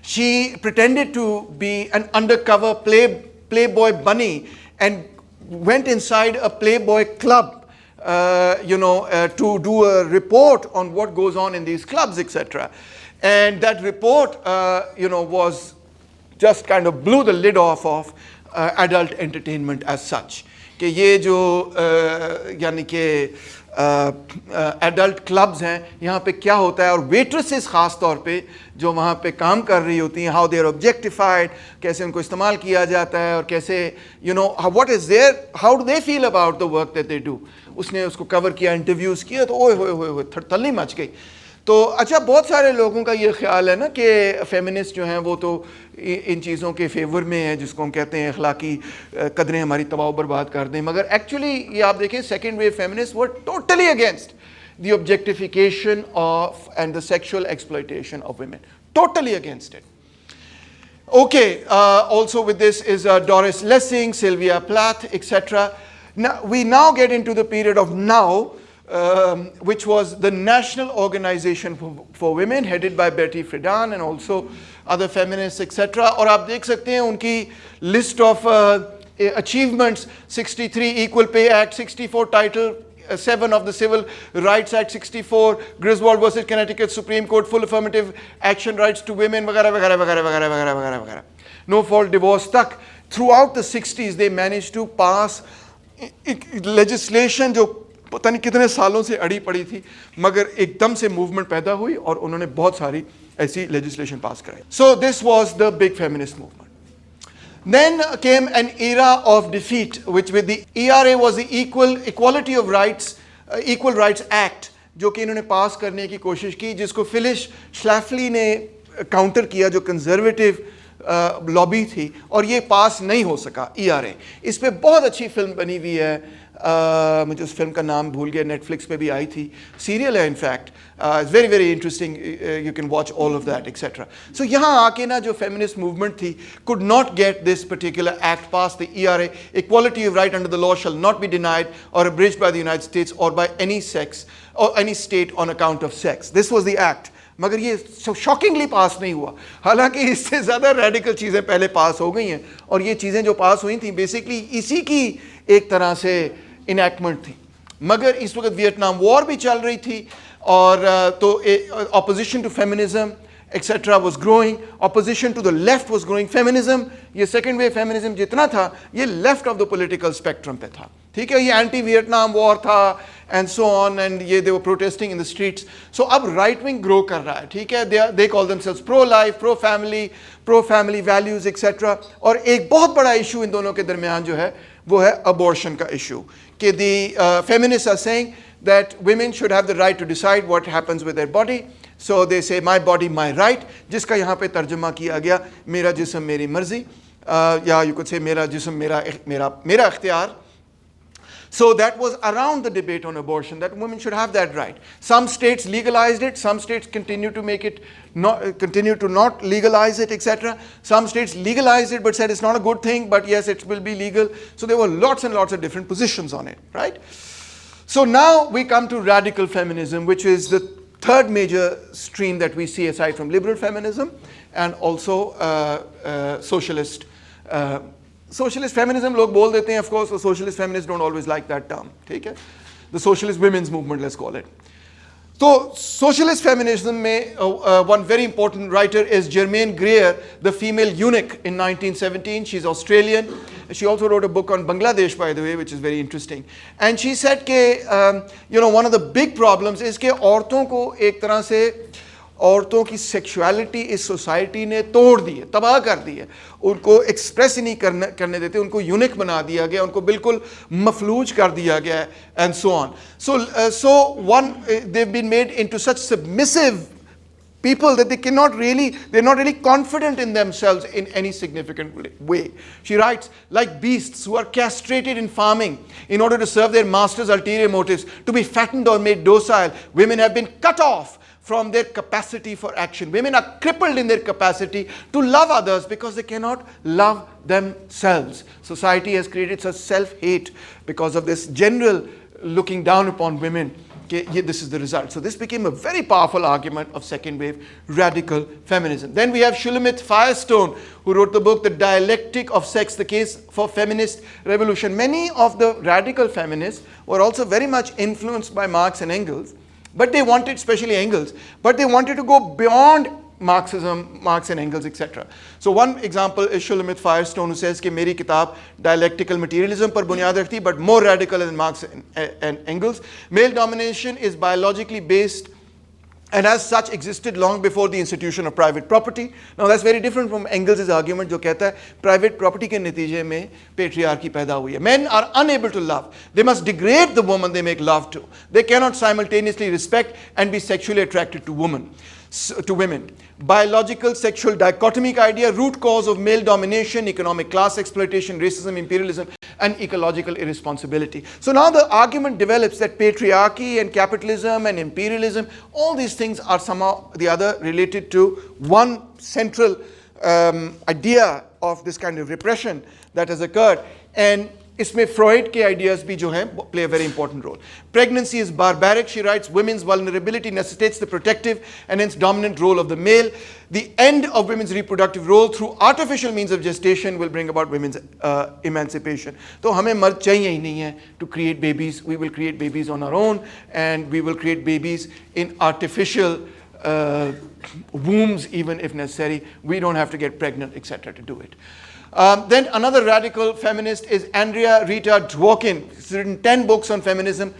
S1: She pretended to be an undercover playboy bunny and went inside a playboy club to do a report on what goes on in these clubs, etc. And that report was just kind of blew the lid off of adult entertainment as such. कि ये जो यानी कि adult clubs हैं यहाँ पे क्या होता है और वेट्रेसेस ख़ास तौर पे जो वहाँ पे काम कर रही होती हैं, हाउ दे आर ऑब्जेक्टिफाइड, कैसे उनको इस्तेमाल किया जाता है और कैसे what is there, how do they feel about the work that they do. उसने उसको कवर किया, इंटरव्यूज़ किया तो ओए होए होए थल्ली मच गई. तो अच्छा बहुत सारे लोगों का ये ख्याल है ना कि फेमिनिस्ट जो हैं वो तो इन चीज़ों के फेवर में है जिसको हम कहते हैं अखलाकी कदरें हमारी तबाह बर्बाद कर दें, मगर एक्चुअली ये आप देखें second wave feminist were totally against the objectification of and the sexual exploitation of women, totally against it. Okay, also with this is Doris Lessing, Sylvia Plath, etc. Now, we now get into the period of now, which was the National Organization for Women, headed by Betty Friedan and also other feminists, etc. और आप देख सकते हैं उनकी list of achievements: 63 Equal Pay Act, 64 Title 7 of the Civil Rights Act, 64 Griswold versus Connecticut Supreme Court, full affirmative action rights to women, वगैरह वगैरह वगैरह वगैरह वगैरह वगैरह वगैरह. No fault divorce तक. Throughout the 60s they managed to pass legislation जो पता नहीं कितने सालों से अड़ी पड़ी थी, मगर एकदम से मूवमेंट पैदा हुई और उन्होंने बहुत सारी ऐसी legislation पास कराई. So this was the big feminist movement. Then came an era of defeat, which with the ERA was the Equality of Rights, Equal Rights Act, जो कि इन्होंने पास करने की कोशिश की, जिसको फिलिश श्लैफली ने काउंटर किया, जो कंजर्वेटिव लॉबी थी, और ये पास नहीं हो सका ERA. इस पे बहुत अच्छी फिल्म बनी हुई है, मुझे उस फिल्म का नाम भूल गया, नेटफ्लिक्स पे भी आई थी, सीरियल है in fact. It's very very interesting. You can watch all of that, etc. So यहाँ आके ना जो feminist movement थी could not get this particular act passed, the ERA, Equality of Right under the law shall not be denied or abridged by the United States or by any sex or any state on account of sex. This was the act. मगर ये shockingly पास नहीं हुआ, हालांकि इससे ज़्यादा radical चीज़ें पहले पास हो गई हैं, और ये चीज़ें जो पास हुई थी बेसिकली इसी की एक तरह से इनैक्टमेंट थी. मगर इस वक्त वियतनाम वॉर भी चल रही थी, और तो opposition to feminism etc. was growing, opposition to the left was growing. Feminism, ये second wave feminism जितना था, ये left of the political spectrum पे था, ठीक है. ये anti Vietnam war था and so on, and ये they were protesting in the streets. So अब right wing grow कर रहा है, ठीक है. they call themselves pro life, pro family values etc. और एक बहुत बड़ा issue इन दोनों के दरमियान जो है वो है abortion का issue, कि the feminists are saying that women should have the right to decide what happens with their body. So they say my body my right, जिसका यहाँ पे तर्जुमा किया गया मेरा जिस्म मेरी मर्जी, या you could say मेरा जिस्म मेरा इख्तियार. So that was around the debate on abortion, that women should have that right. Some states legalized it, some states continue to not legalize it, etc. Some states legalized it but said it's not a good thing, but yes, it will be legal. So there were lots and lots of different positions on it, right? So now we come to radical feminism, which is the third major stream that we see aside from liberal feminism, and also socialist. Socialist feminism लोग बोल देते हैं, of course, the socialist feminists don't always like that term, ठीक है. The socialist women's movement, let's call it. So socialist feminism में one very important writer is Germaine Greer, the female eunuch, in 1917. She's Australian. She also wrote a book on Bangladesh, by the way, which is very interesting. And she said कि one of the big problems is कि औरतों को एक तरह से औरतों की sexuality इस सोसाइटी ने तोड़ दी है, तबाह कर दी है. उनको एक्सप्रेस ही नहीं करने देते, उनको यूनिक बना दिया गया, उनको बिल्कुल मफलूज कर दिया गया है, and so on. They've been made into such submissive people that they're not really confident in themselves in any significant way. She writes, like beasts who are castrated in farming in order to serve their master's ulterior motives, to be fattened or made docile, women have been cut off from their capacity for action. Women are crippled in their capacity to love others because they cannot love themselves. Society has created such self-hate because of this general looking down upon women. This is the result. So this became a very powerful argument of second wave radical feminism. Then we have Shulamit Firestone, who wrote the book The Dialectic of Sex, the Case for Feminist Revolution. Many of the radical feminists were also very much influenced by Marx and Engels, but they wanted, especially Engels, but they wanted to go beyond Marxism, Marx and Engels, etc. So one example is Shulamit Firestone, who says कि मेरी किताब dialectical materialism पर बुनियाद रखती, but more radical than Marx and Engels. Male domination is biologically based and as such existed long before the institution of private property. Now that's very different from Engels' argument जो कहता है private property के नतीजे में patriarchy पैदा हुई है. Men are unable to love. They must degrade the woman they make love to. They cannot simultaneously respect and be sexually attracted to women. Biological sexual dichotomic idea, root cause of male domination, economic class exploitation, racism, imperialism, and ecological irresponsibility. So now the argument develops that patriarchy and capitalism and imperialism, all these things are somehow the other related to one central idea of this kind of repression that has occurred. And इसमें Freud के ideas भी जो हैं play a very important role. Pregnancy is barbaric, she writes. Women's vulnerability necessitates the protective and hence dominant role of the male. The end of women's reproductive role through artificial means of gestation will bring about women's emancipation. तो हमें मर्द चाहिए ही नहीं है to create babies. We will create babies on our own, and we will create babies in artificial wombs even if necessary. We don't have to get pregnant, etc. to do it. Then another radical feminist is Andrea Rita Dworkin. She's written 10 books on feminism,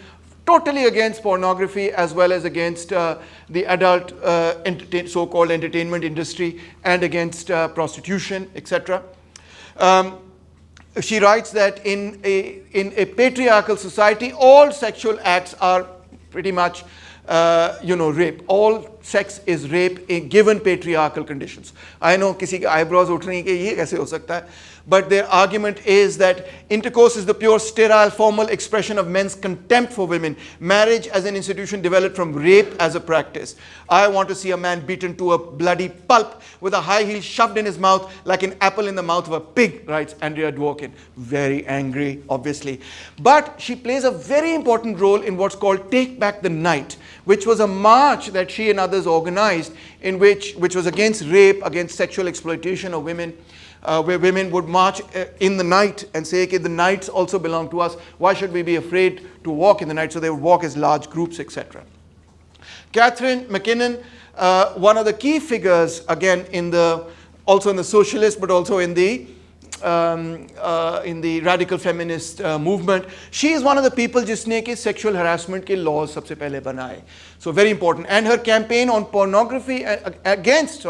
S1: totally against pornography as well as against the adult so-called entertainment industry and against prostitution, etc. She writes that in a patriarchal society, all sexual acts are pretty much rape. All sex is rape in given patriarchal conditions. I know किसी के eyebrows उठ रही हैं कि ये कैसे हो सकता है, but their argument is that intercourse is the pure sterile formal expression of men's contempt for women. Marriage as an institution developed from rape as a practice. I want to see a man beaten to a bloody pulp with a high heel shoved in his mouth like an apple in the mouth of a pig, writes Andrea Dworkin. Very angry, obviously. But she plays a very important role in what's called Take Back the Night, which was a march that she and others organized in which was against rape, against sexual exploitation of women, where women would march in the night and say, okay, the nights also belong to us. Why should we be afraid to walk in the night? So they would walk as large groups, etc. Catherine McKinnon, one of the key figures, again, also in the socialist, but also in the radical feminist movement. She is one of the people जिसने कि sexual harassment के laws सबसे पहले बनाए. So very important. And her campaign on against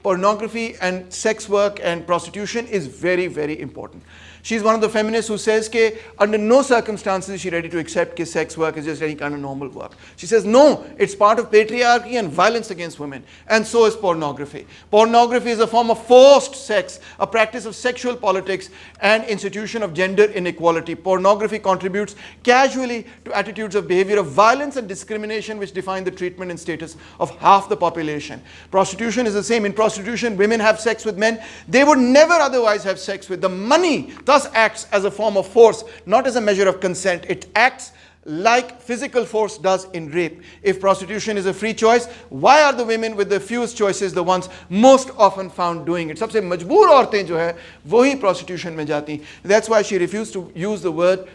S1: pornography and sex work and prostitution is very, very important. She's one of the feminists who says that under no circumstances is she ready to accept that sex work is just any kind of normal work. She says, no, it's part of patriarchy and violence against women. And so is pornography. Pornography is a form of forced sex, a practice of sexual politics and institution of gender inequality. Pornography contributes casually to attitudes of behavior of violence and discrimination which define the treatment and status of half the population. Prostitution is the same. In prostitution, women have sex with men they would never otherwise have sex with. The money thus acts as a form of force, not as a measure of consent. It acts like physical force does in rape. If prostitution is a free choice, why are the women with the fewest choices the ones most often found doing it? सबसे मजबूर औरतें जो है वही prostitution में जाती. That's why she refused to use the word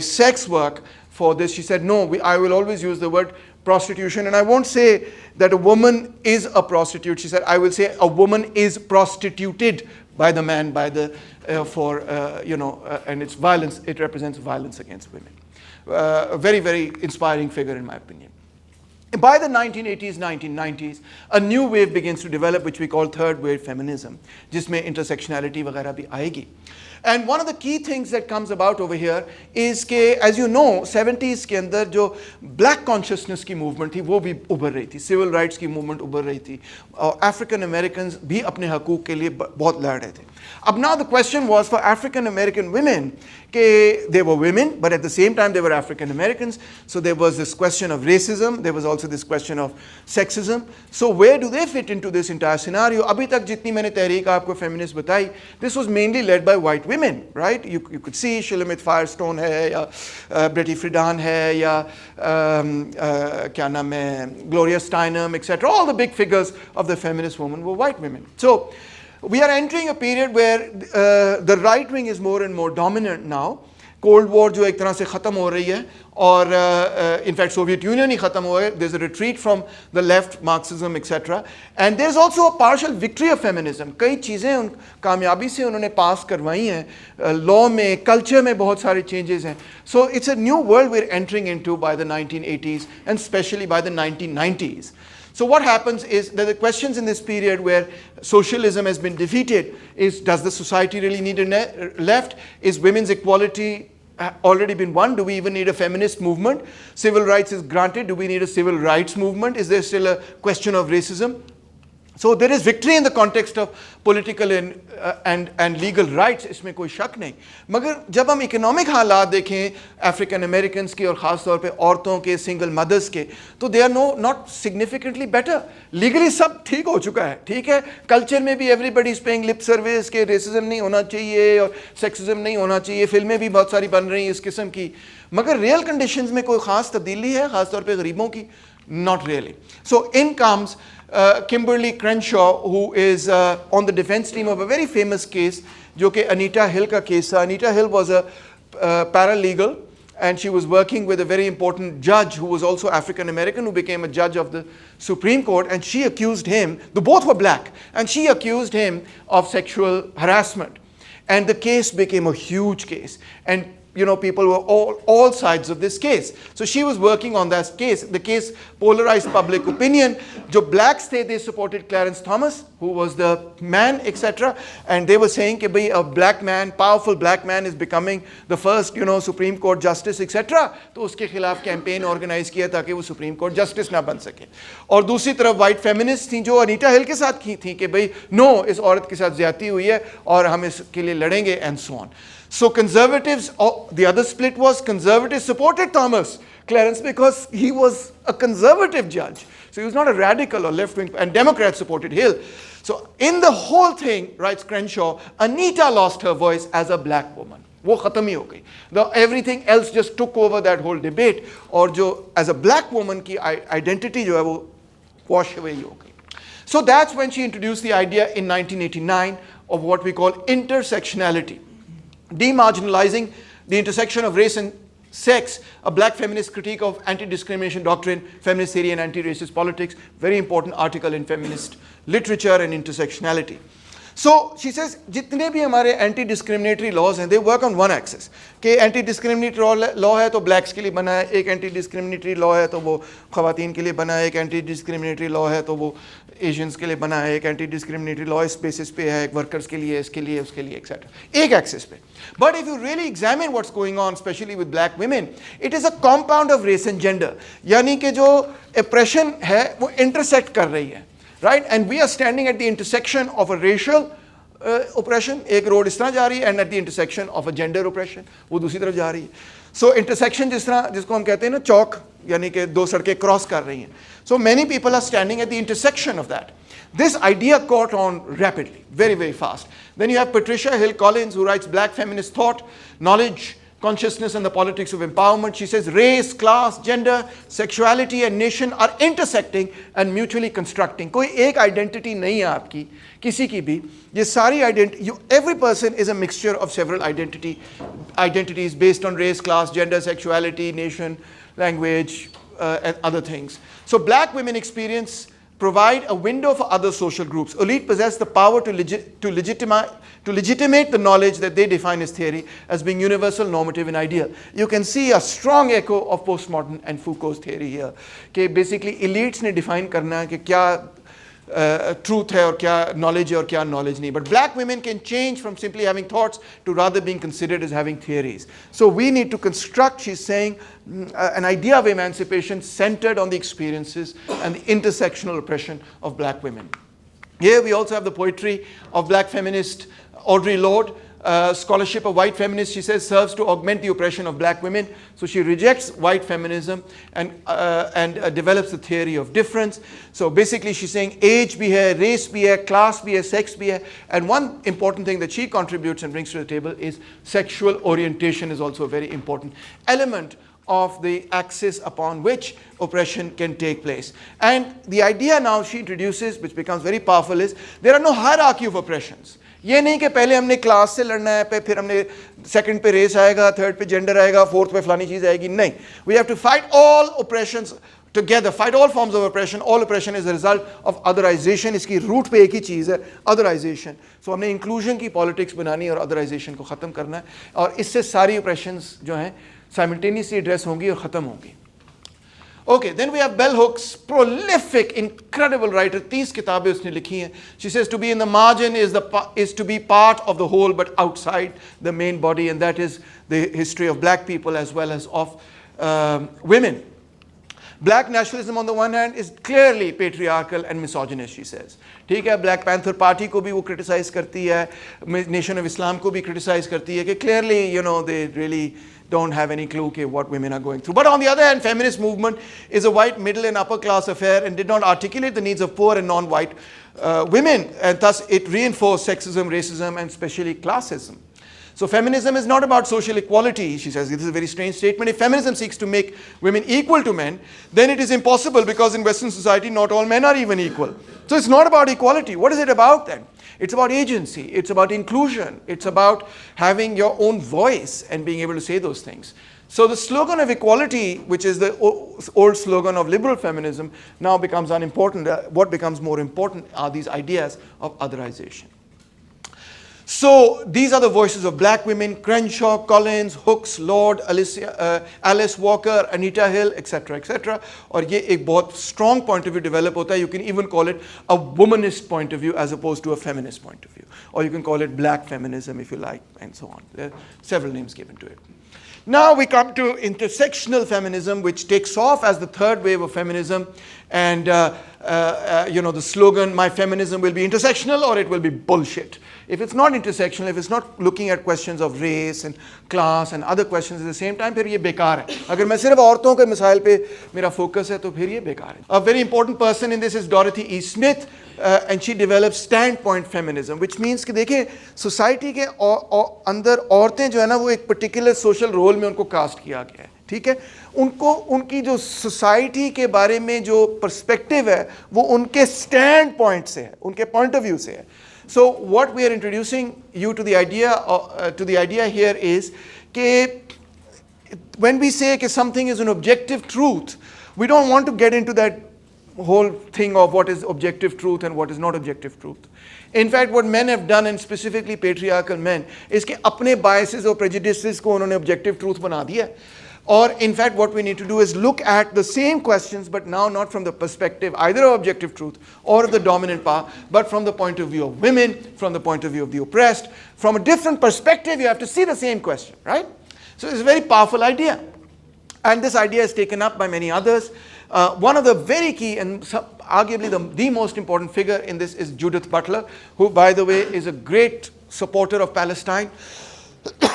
S1: sex work for this. She said, no, I will always use the word prostitution, and I won't say that a woman is a prostitute. She said, I will say a woman is prostituted by the man, and it's violence. It represents violence against women. A very, very inspiring figure, in my opinion. By the 1980s, 1990s, a new wave begins to develop, which we call third wave feminism, जिसमें intersectionality वगैरह भी आएगी. And one of the key things that comes about over here is कि, as you know, 70s के अंदर जो black consciousness की movement थी, वो भी उभर रही थी. Civil rights की movement उभर रही थी. और African Americans भी अपने हकूक़ के लिए बहुत लड़ रहे थे. अब now the question was for African American women, कि they were women, but at the same time they were African Americans. So there was this question of racism. There was also this question of sexism. So where do they fit into this entire scenario? अभी तक जितनी मैंने तहरीक आपको feminist बताई, this was mainly led by white women, right? You could see Shulamit Firestone है, या Betty Friedan है, या क्या नाम है, Gloria Steinem, etc. All the big figures of the feminist movement were white women. So we are entering a period where the right wing is more and more dominant now. Cold War जो एक तरह से ख़त्म हो रही है, और in fact Soviet Union ही ख़त्म हुआ है. There's a retreat from the left, Marxism, etc. And there's also a partial victory of feminism. कई चीज़ें कामयाबी से उन्होंने पास करवाई हैं. Law में, culture में बहुत सारे changes हैं. So it's a new world we're entering into by the 1980s and especially by the 1990s. So what happens is that the questions in this period where socialism has been defeated is, does the society really need a left? Is women's equality already been won? Do we even need a feminist movement? Civil rights is granted. Do we need a civil rights movement? Is there still a question of racism? So there is victory in the context of political and legal rights, इसमें कोई शक नहीं. मगर जब हम economic हालात देखें African American के और ख़ास तौर पे औरतों के, सिंगल मदर्स के, तो they are not significantly better. Legally सब ठीक हो चुका है, ठीक है. कल्चर में भी everybody is paying lip service के रेसिज्म नहीं होना चाहिए और सेक्सिज्म नहीं होना चाहिए. फिल्में भी बहुत सारी बन रही हैं इस किस्म की. मगर रियल कंडीशंस में कोई ख़ास तब्दीली है, ख़ास तौर पे गरीबों की? Not really. So in comes Kimberly Crenshaw, who is on the defense team of a very famous case, जो कि Anita Hill का केस था. Anita Hill was a paralegal and she was working with a very important judge who was also African American, who became a judge of the Supreme Court, and she accused him, the both were black, and she accused him of sexual harassment. And the case became a huge case. And you know, people were all sides of this case. So she was working on that case. The case polarized public opinion. जो blacks थे, they supported Clarence Thomas, who was the man, etc. And they were saying कि भाई a black man, powerful black man is becoming the first, you know, Supreme Court justice, etc. तो उसके खिलाफ campaign organize किया ताकि वो Supreme Court justice ना बन सके. और दूसरी तरफ white feminists थी जो अनीता हिल के साथ की थी कि भाई no, इस औरत के साथ ज्यादती हुई है और हम इसके लिए लड़ेंगे and so on. So conservatives, the other split was conservatives supported Thomas Clarence because he was a conservative judge. So he was not a radical or left-wing, and Democrats supported Hill. So in the whole thing, writes Crenshaw, Anita lost her voice as a black woman. वो ख़त्म ही हो गई. Everything else just took over that whole debate. और जो as a black woman की identity जो है वो wash away ही हो गई. So that's when she introduced the idea in 1989 of what we call intersectionality. Demarginalizing the intersection of race and sex, a black feminist critique of anti-discrimination doctrine, feminist theory and anti-racist politics, very important article in feminist literature and intersectionality. So she says, जितने भी हमारे anti-discriminatory laws हैं, they work on one axis. कि anti-discriminatory law है तो blacks के लिए बना है, एक anti-discriminatory law है तो वो ख़वातीन के लिए बना है, एक anti-discriminatory law है तो वो Asians के लिए बना है, एक anti-discriminatory law इस basis पे है, एक workers के लिए, इसके लिए, उसके लिए, etc. एक axis पे. But if you really examine what's going on, especially with black women, it is a compound of race and gender. यानी कि जो oppression है वो intersect कर रही है. Right? And we are standing at the intersection of a racial oppression, एक road इस तरह जा रही है, and at the intersection of a gender oppression, वो दूसरी तरफ जा रही है. So intersection जिस तरह जिसको हम कहते हैं ना चौक, यानी कि दो सड़कें क्रॉस कर रही हैं. So many people are standing at the intersection of that. This idea caught on rapidly, very, very fast. Then you have Patricia Hill Collins, who writes Black Feminist Thought, Knowledge, Consciousness and the Politics of Empowerment. She says race, class, gender, sexuality and nation are intersecting and mutually constructing. कोई एक identity नहीं है आपकी, किसी की भी. ये सारी identity, every person is a mixture of several identities based on race, class, gender, sexuality, nation, language, and other things. So black women provide a window for other social groups. Elite possess the power to legitimate the knowledge that they define as theory as being universal, normative and ideal. You can see a strong echo of postmodern and Foucault's theory here. कि basically elites ने define करना है कि क्या truth है और क्या knowledge है और क्या knowledge नहीं. But black women can change from simply having thoughts to rather being considered as having theories. So we need to construct, she's saying, an idea of emancipation centered on the experiences and the intersectional oppression of black women. Here we also have the poetry of black feminist Audre Lorde. Scholarship of white feminists, she says, serves to augment the oppression of black women. So she rejects white feminism and develops the theory of difference. So basically she's saying age bhi hai, race bhi hai, class bhi hai, sex bhi hai. And one important thing that she contributes and brings to the table is sexual orientation is also a very important element of the axis upon which oppression can take place. And the idea now she introduces, which becomes very powerful, is there are no hierarchy of oppressions. ये नहीं कि पहले हमने class से लड़ना है, फिर हमने सेकंड पे रेस आएगा, थर्ड पे जेंडर आएगा, फोर्थ पे फलानी चीज़ आएगी. नहीं, we have to fight all oppressions together, fight all forms of oppression. All oppression is a result of otherization. इसकी रूट पे एक ही चीज़ है, otherization. So हमने inclusion की politics बनानी और otherization को ख़त्म करना है, और इससे सारी oppressions जो हैं simultaneously address होंगी और ख़त्म होंगी. Okay, then we have Bell Hooks, prolific, incredible writer. 30 किताबें उसने लिखी हैं. She says to be in the margin is to be part of the whole but outside the main body, and that is the history of black people as well as of women. Black nationalism on the one hand is clearly patriarchal and misogynist, she says. ठीक है, Black Panther Party को भी वो criticize करती है, Nation of Islam को भी criticize करती है कि clearly, you know, they really don't have any clue okay, what women are going through. But on the other hand, feminist movement is a white middle and upper class affair and did not articulate the needs of poor and non-white women, and thus it reinforced sexism, racism, and especially classism. So feminism is not about social equality, she says. This is a very strange statement. If feminism seeks to make women equal to men, then it is impossible because in Western society not all men are even equal. So it's not about equality. What is it about then? It's about agency, it's about inclusion, it's about having your own voice and being able to say those things. So the slogan of equality, which is the old slogan of liberal feminism, now becomes unimportant. What becomes more important are these ideas of otherization. So these are the voices of black women: Crenshaw, Collins, Hooks, Lord, Alice Walker, Anita Hill, etc., etc. और ये एक बहुत strong point of view develop होता है. You can even call it a womanist point of view as opposed to a feminist point of view. Or you can call it black feminism if you like, and so on. There are several names given to it. Now we come to intersectional feminism, which takes off as the third wave of feminism. And you know, the slogan, my feminism will be intersectional or it will be bullshit. If it's not intersectional, if it's not looking at questions of race and class and other questions at the same time, फिर ये बेकार है. अगर मैं सिर्फ औरतों के missile पे मेरा focus है तो फिर ये बेकार है. A very important person in this is Dorothy E. Smith, and she develops standpoint feminism, which means कि देखिए society के अंदर औरतें जो है ना वो एक particular social role में उनको cast किया गया है. ठीक है, उनको उनकी जो सोसाइटी के बारे में जो पर्सपेक्टिव है वो उनके स्टैंड पॉइंट से है, उनके पॉइंट ऑफ व्यू से है. So what we are introducing you to the idea here is कि व्हेन वी से कि something is an objective truth, we don't want to get into that whole thing of what is objective truth and what is not objective truth. In fact, what men have done, and specifically patriarchal men, is कि अपने biases और prejudices को उन्होंने objective truth बना दिया. Or in fact, what we need to do is look at the same questions, but now not from the perspective either of objective truth or of the dominant power, but from the point of view of women, from the point of view of the oppressed. From a different perspective, you have to see the same question, right? So it's a very powerful idea. And this idea is taken up by many others. One of the very key and arguably the most important figure in this is Judith Butler, who, by the way, is a great supporter of Palestine.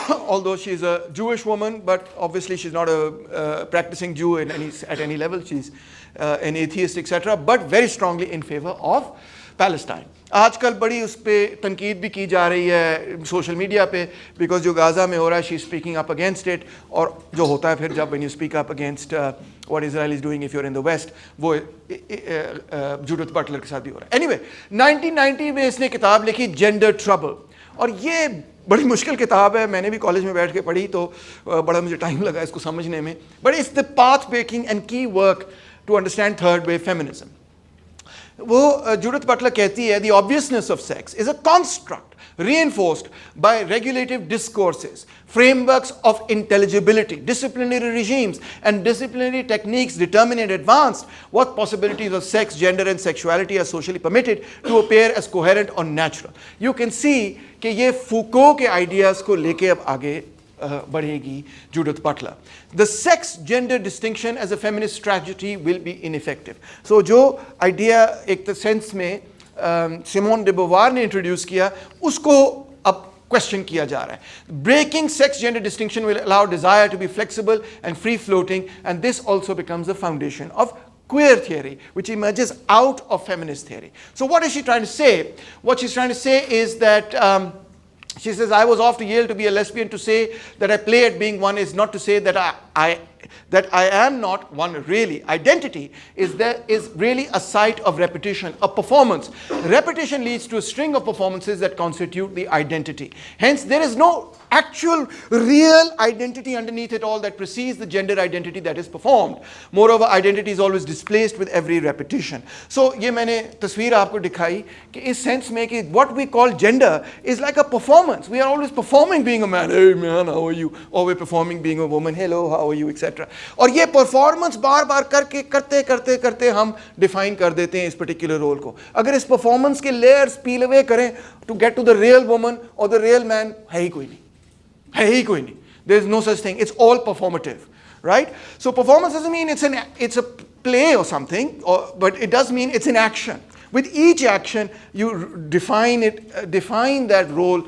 S1: Although she is a Jewish woman, but obviously she's not a practicing Jew at any level. She's an atheist, etc., but very strongly in favor of Palestine. आजकल बड़ी उस पर तनकीद भी की जा रही है सोशल मीडिया पे, बिकॉज जो गाज़ा में हो रहा है she speaking up against it, और जो होता है फिर जब when you speak up against what Israel is doing if you are in the West, वो जूडिथ बटलर के साथ भी हो रहा है. एनीवे 1990 में इसने किताब लिखी जेंडर ट्रबल, और ये बड़ी मुश्किल किताब है. मैंने भी कॉलेज में बैठ के पढ़ी तो बड़ा मुझे टाइम लगा इसको समझने में, but it's the path breaking and key work to understand third wave feminism. वो जूडिथ बटलर कहती है, the obviousness of sex is a construct reinforced by regulative discourses, frameworks of intelligibility, disciplinary regimes, and disciplinary techniques determine in advance what possibilities of sex, gender, and sexuality are socially permitted to appear as coherent or natural. You can see कि ये फूको के ideas को लेके अब आगे बढ़ेगी Judith Butler. The sex gender distinction as a feminist strategy will be ineffective. So जो idea एक सेंस में सिमोन डे बोवार ने इंट्रोड्यूस किया उसको अब क्वेश्चन किया जा रहा है. Breaking sex gender distinction will allow desire to be flexible and free floating, and this also becomes the foundation of queer theory, which emerges out of feminist theory. So what is she trying to say? What she's trying to say is that she says, I was off to Yale to be a lesbian. To say that I play at being one is not to say that I am not one really. Identity is really a site of repetition, a performance. Repetition leads to a string of performances that constitute the identity. Hence, there is no actual real identity underneath it all that precedes the gender identity that is performed. Moreover, identity is always displaced with every repetition. So ये मैंने तस्वीर आपको दिखाई कि इस sense में कि what we call gender is like a performance. We are always performing being a man. Hey man, how are you? Or we're performing being a woman. Hello, how are you? Etc. और ये performance बार बार करके करते हम define कर देते हैं इस particular role को. अगर इस परफॉर्मेंस के लेयर्स पील अवे करें to get to the real woman और द रियल मैन, है ही कोई नहीं. There is no such thing. It's all performative, right? So performance doesn't mean it's a play or something, but it does mean it's in action. With each action, you define that role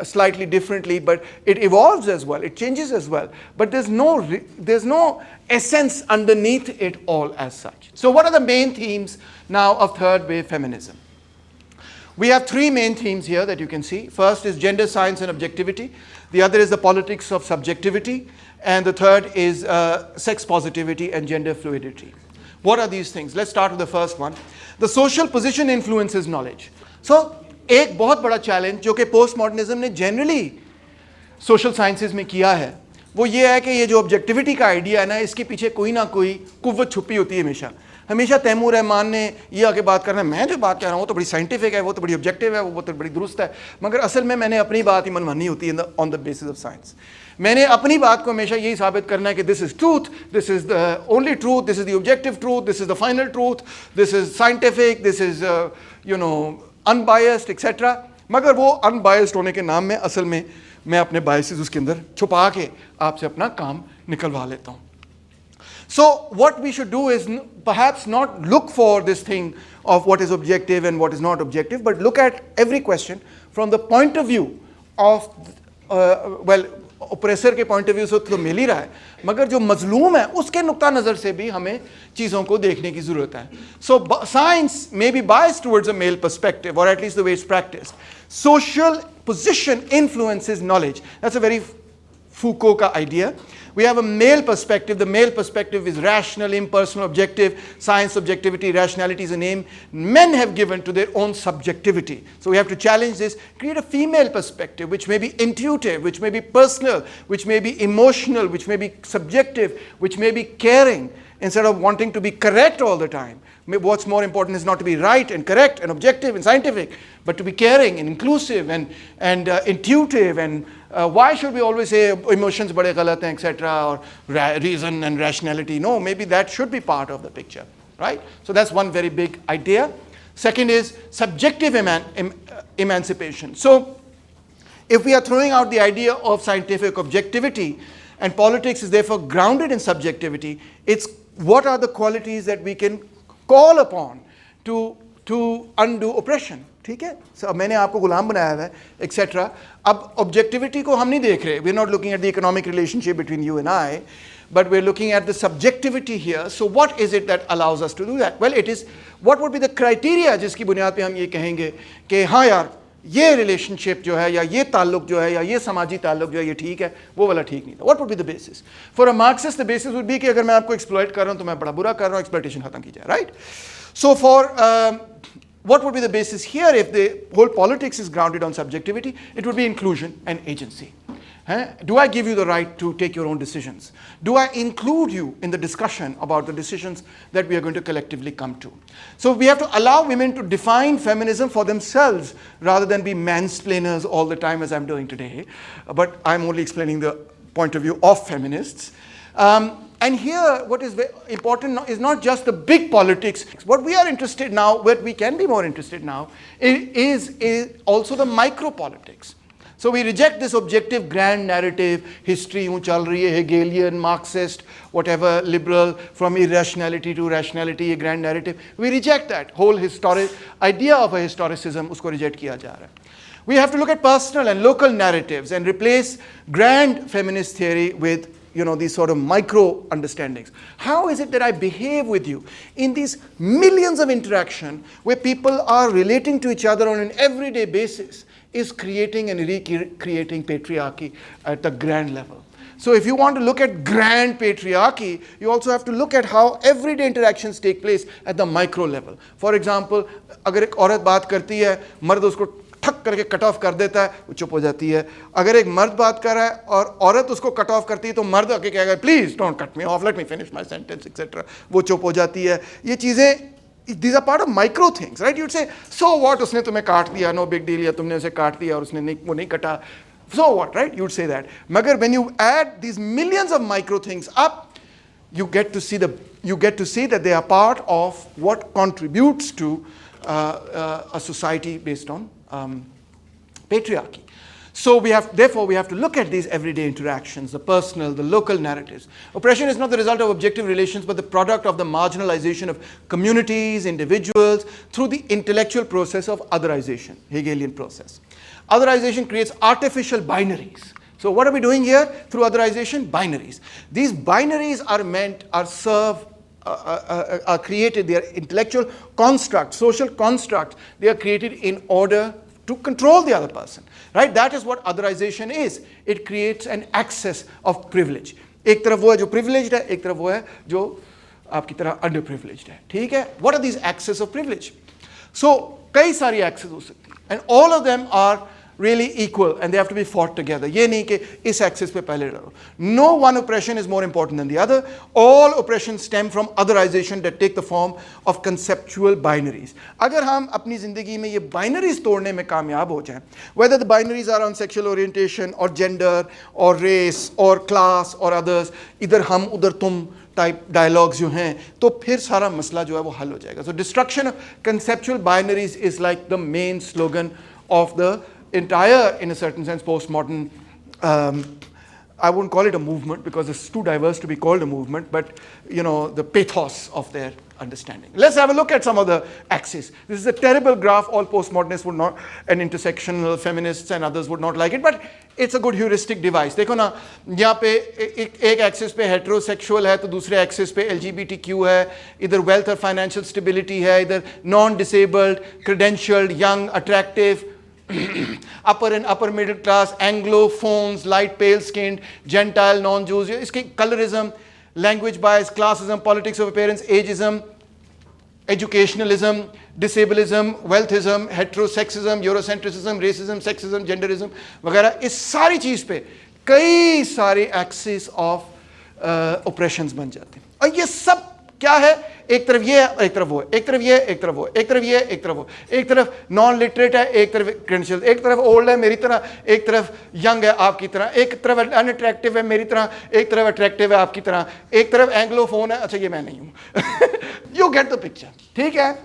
S1: slightly differently, but it evolves as well, it changes as well. But there's no essence underneath it all as such. So what are the main themes now of third wave feminism? We have three main themes here that you can see. First is gender science and objectivity. The other is the politics of subjectivity. And the third is sex positivity and gender fluidity. What are these things? Let's start with the first one. The social position influences knowledge. So, एक बहुत बड़ा challenge जो कि post modernism ने generally social sciences में किया है, वो ये है कि ये जो ऑब्जेक्टिविटी का आइडिया है ना, इसके पीछे कोई ना कोई कुव्वत छुपी होती है हमेशा. हमेशा तैमूर रहमान ने ये आगे बात करना है, मैं जो बात कर रहा हूँ वो तो बड़ी साइंटिफिक है, वो तो बड़ी ऑब्जेक्टिव है, वो तो बड़ी दुरुस्त है, मगर असल में मैंने अपनी बात ही मनवानी होती है on the basis of science. मैंने अपनी बात को हमेशा यही साबित करना है कि this is truth, this is the only truth, this is the objective truth, this is the final truth, this is scientific, this is unbiased etcetera. मगर वो अनबायस्ड होने के नाम में असल में मैं अपने बायसेस उसके अंदर छुपा के आपसे अपना काम निकलवा लेता हूँ. So what we should do is perhaps not look for this thing of what is objective and what is not objective, but look at every question from the point of view of oppressor के point of view से तो मिल ही रहा है, मगर जो मजलूम है उसके नुक्ता नज़र से भी हमें चीज़ों को देखने की ज़रूरत है. So science may be biased towards a male perspective, or at least the way it's practiced. Social position influences knowledge. That's a very Foucault ka idea. We have a male perspective. The male perspective is rational, impersonal, objective. Science, objectivity, rationality is a name men have given to their own subjectivity. So we have to challenge this, create a female perspective which may be intuitive, which may be personal, which may be emotional, which may be subjective, which may be caring, instead of wanting to be correct all the time. What's more important is not to be right and correct and objective and scientific, but to be caring and inclusive and intuitive. And why should we always say emotions bade galat hain, etc., or reason and rationality? No, maybe that should be part of the picture, right? So that's one very big idea. Second is subjective emancipation. So if we are throwing out the idea of scientific objectivity and politics is therefore grounded in subjectivity, it's what are the qualities that we can call upon to undo oppression. ठीक है, so मैंने आपको गुलाम बनाया है etcetera. अब objectivity को हम नहीं देख रहे. We're not looking at the economic relationship between you and I, but we're looking at the subjectivity here. So what is it that allows us to do that? Well, it is what would be the criteria जिसकी बुनियाद पे हम ये कहेंगे कि हाँ यार ये रिलेशनशिप जो है या ये ताल्लुक जो है या ये समाजी ताल्लुक जो है ये ठीक है, वो वाला ठीक नहीं था. What would be the basis? For a Marxist, the basis would be कि अगर मैं आपको exploit कर रहा हूँ तो मैं बड़ा बुरा कर रहा हूँ, exploitation खत्म की जाए, right? So for what would be the basis here if the whole politics is grounded on subjectivity? It would be inclusion and agency. Do I give you the right to take your own decisions? Do I include you in the discussion about the decisions that we are going to collectively come to? So we have to allow women to define feminism for themselves rather than be mansplainers all the time as I'm doing today. But I'm only explaining the point of view of feminists. And here what is important is not just the big politics. What we are interested now, what we can be more interested now, is also the micro politics. So we reject this objective grand narrative, history, chal rahi hai, Hegelian, Marxist, whatever, liberal, from irrationality to rationality, a grand narrative. We reject that whole historic idea of a historicism, usko reject kiya ja raha hai. We have to look at personal and local narratives and replace grand feminist theory with these sort of micro understandings. How is it that I behave with you in these millions of interaction where people are relating to each other on an everyday basis is creating and recreating patriarchy at the grand level. So if you want to look at grand patriarchy, you also have to look at how everyday interactions take place at the micro level. For example, अगर एक औरत बात करती है, मर्द उसको ठक करके कट ऑफ कर देता है, वो चुप हो जाती है. अगर एक मर्द बात कर रहा है और औरत उसको कट ऑफ करती है तो मर्द आके कहेगा please don't cut me of, let me finish my sentence etcetera, वो चुप हो जाती है. ये चीज़ें these are part of micro things, right? You'd say so what, उसने तुम्हें काट दिया, no big deal, या तुमने उसे काट दिया और उसने वो नहीं कटा, so what, right? You'd say that. मगर when you add these millions of micro things up, you get to see that they are part of what contributes to a society based on patriarchy. So therefore, we have to look at these everyday interactions, the personal, the local narratives. Oppression is not the result of objective relations, but the product of the marginalization of communities, individuals, through the intellectual process of otherization, Hegelian process. Otherization creates artificial binaries. So what are we doing here through otherization? Binaries. These binaries are created, they are intellectual constructs, social constructs. They are created in order to control the other person, right? That is what otherization is. It creates an access of privilege. एक तरफ वो है जो privileged है, एक तरफ वो है जो आपकी तरह underprivileged है, ठीक है? What are these access of privilege? So कई सारी access हो सकती हैं, and all of them are really equal and they have to be fought together. ये नहीं कि इस axis पे पहले लड़ो. No one oppression is more important than the other. All oppressions stem from otherization that take the form of conceptual binaries. अगर हम अपनी ज़िंदगी में ये binaries तोड़ने में कामयाब हो जाएं, whether the binaries are on sexual orientation or gender or race or class or others, इधर हम उधर तुम टाइप डायलॉग्स जो हैं, तो फिर सारा मसला जो है वो हल हो जाएगा. So destruction of conceptual binaries is like the main slogan of the entire, in a certain sense, postmodern, I wouldn't call it a movement because it's too diverse to be called a movement, but the pathos of their understanding. Let's have a look at some of the axes. This is a terrible graph. All postmodernists would not, and intersectional feminists and others would not like it, but it's a good heuristic device. देखो ना, यहाँ पे एक axis पे heterosexual है, तो दूसरे axis पे LGBTQ है, इधर wealth और financial stability है, इधर non-disabled, credentialed, young, attractive, upper and upper middle class, Anglophones, light pale skinned, Gentile, non-Jews. इसके colorism, language bias, classism, politics of appearance, ageism, educationalism, disableism, wealthism, heterosexism, eurocentrism, racism, sexism, genderism वगैरह, इस सारी चीज़ पे कई सारे axes of oppressions बन जाते हैं. और ये सब क्या है? एक तरफ ये है, एक तरफ वो है, एक तरफ ये, एक तरफ वो, एक तरफ ये, एक तरफ वो, एक तरफ नॉन लिटरेट है, एक तरफ क्रेडेंशियल, एक तरफ ओल्ड है मेरी तरह, एक तरफ यंग है आपकी तरह, एक तरफ अनअट्रैक्टिव है मेरी तरह, एक तरफ अट्रैक्टिव है आपकी तरह, एक तरफ एंग्लोफोन है. अच्छा, ये मैं नहीं हूं. यू गेट द पिक्चर, ठीक है?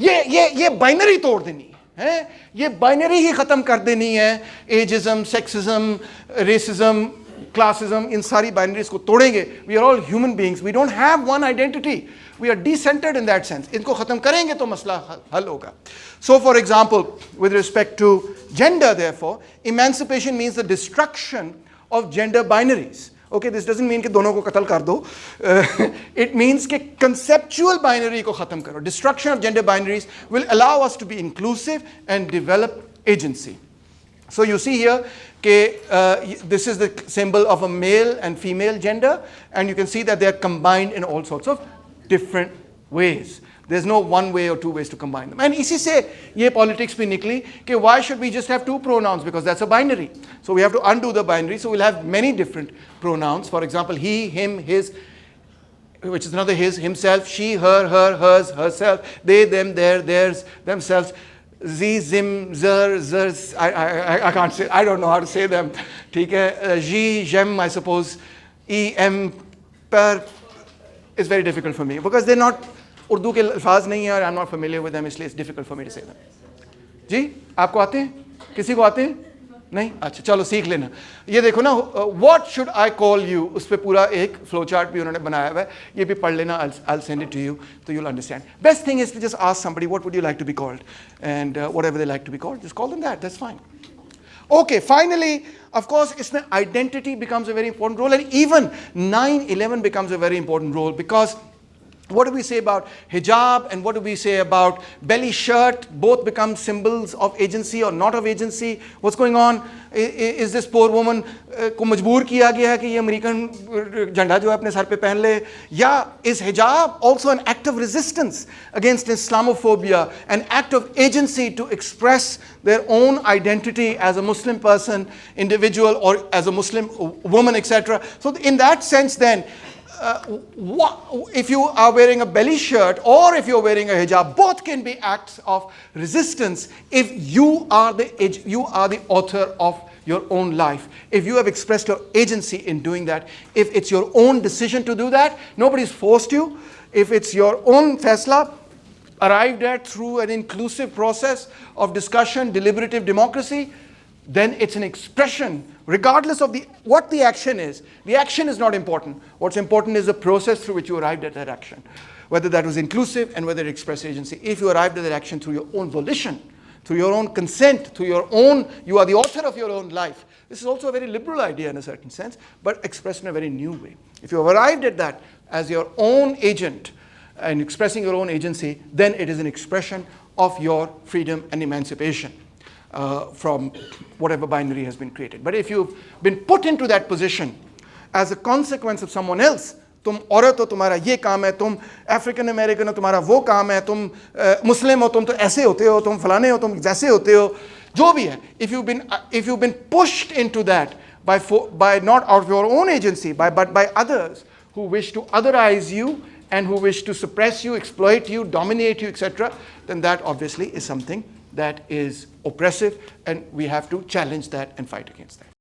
S1: ये बाइनरी तोड़ देनी है, ये बाइनरी ही खत्म कर देनी है. एजिज्म, सेक्सिज्म, रेसिज्म, classism, इन सारी binaries को तोड़ेंगे. We are all human beings. We don't have one identity. We are decentered in that sense. इनको खत्म करेंगे तो मसला हल होगा. So for example, with respect to gender, therefore, emancipation means the destruction of gender binaries. Okay, this doesn't mean कि दोनों को कत्ल कर दो. It means कि conceptual binary को खत्म करो. Destruction of gender binaries will allow us to be inclusive and develop agency. So you see here, this is the symbol of a male and female gender, and you can see that they are combined in all sorts of different ways. There's no one way or two ways to combine them. And इसी से ये politics भी निकली कि why should we just have two pronouns, because that's a binary. So we have to undo the binary. So we'll have many different pronouns. For example, he, him, his, which is another his, himself, she, her, hers, herself, they, them, their, theirs, themselves. Z, zim, zer, zers, I can't say, I don't know how to say them. ठीक है? Ji, jem, I suppose. E, M, per is very difficult for me because they're not, Urdu के अल्फाज नहीं है और I'm not familiar with them, इसलिए it's difficult for me to say them. जी, आपको आते हैं? किसी को आते हैं? नहीं? अच्छा, चलो सीख लेना. ये देखो ना, what should I call you? उस पे पूरा एक फ्लो चार्ट भी उन्होंने बनाया हुआ है. ये भी पढ़ लेना. I'll send it to you, so you'll understand. Best thing is to just ask somebody, what would you like to be called? And whatever they like to be called, just call them that. That's fine. Okay, finally, of course, इसमें identity becomes a very important role, and even 9/11 becomes a very important role because what do we say about hijab and what do we say about belly shirt? Both become symbols of agency or not of agency. What's going on? Is this poor woman को मजबूर किया गया है कि ये American झंडा जो है अपने सर पे पहन ले? या is hijab also an act of resistance against Islamophobia, an act of agency to express their own identity as a Muslim person, individual, or as a Muslim woman, etc. So in that sense then, if you are wearing a belly shirt or if you're wearing a hijab, both can be acts of resistance if you are the author of your own life. If you have expressed your agency in doing that, if it's your own decision to do that, nobody's forced you. If it's your own faisla, arrived at through an inclusive process of discussion, deliberative democracy, then it's an expression, regardless of what the action is. The action is not important. What's important is the process through which you arrived at that action, whether that was inclusive and whether it expressed agency. If you arrived at that action through your own volition, through your own consent, through your own, you are the author of your own life. This is also a very liberal idea in a certain sense, but expressed in a very new way. If you have arrived at that as your own agent and expressing your own agency, then it is an expression of your freedom and emancipation from whatever binary has been created. But if you've been put into that position as a consequence of someone else, तुम औरत हो, तुम्हारा ये काम है, तुम African American हो, तुम्हारा वो काम है, तुम मुस्लिम हो, तुम तो ऐसे होते हो, तुम फलाने हो, तुम जैसे होते हो, जो भी है, if you've been pushed into that by not out of your own agency, but by others who wish to otherize you and who wish to suppress you, exploit you, dominate you, etc., then that obviously is something that is oppressive, and we have to challenge that and fight against that.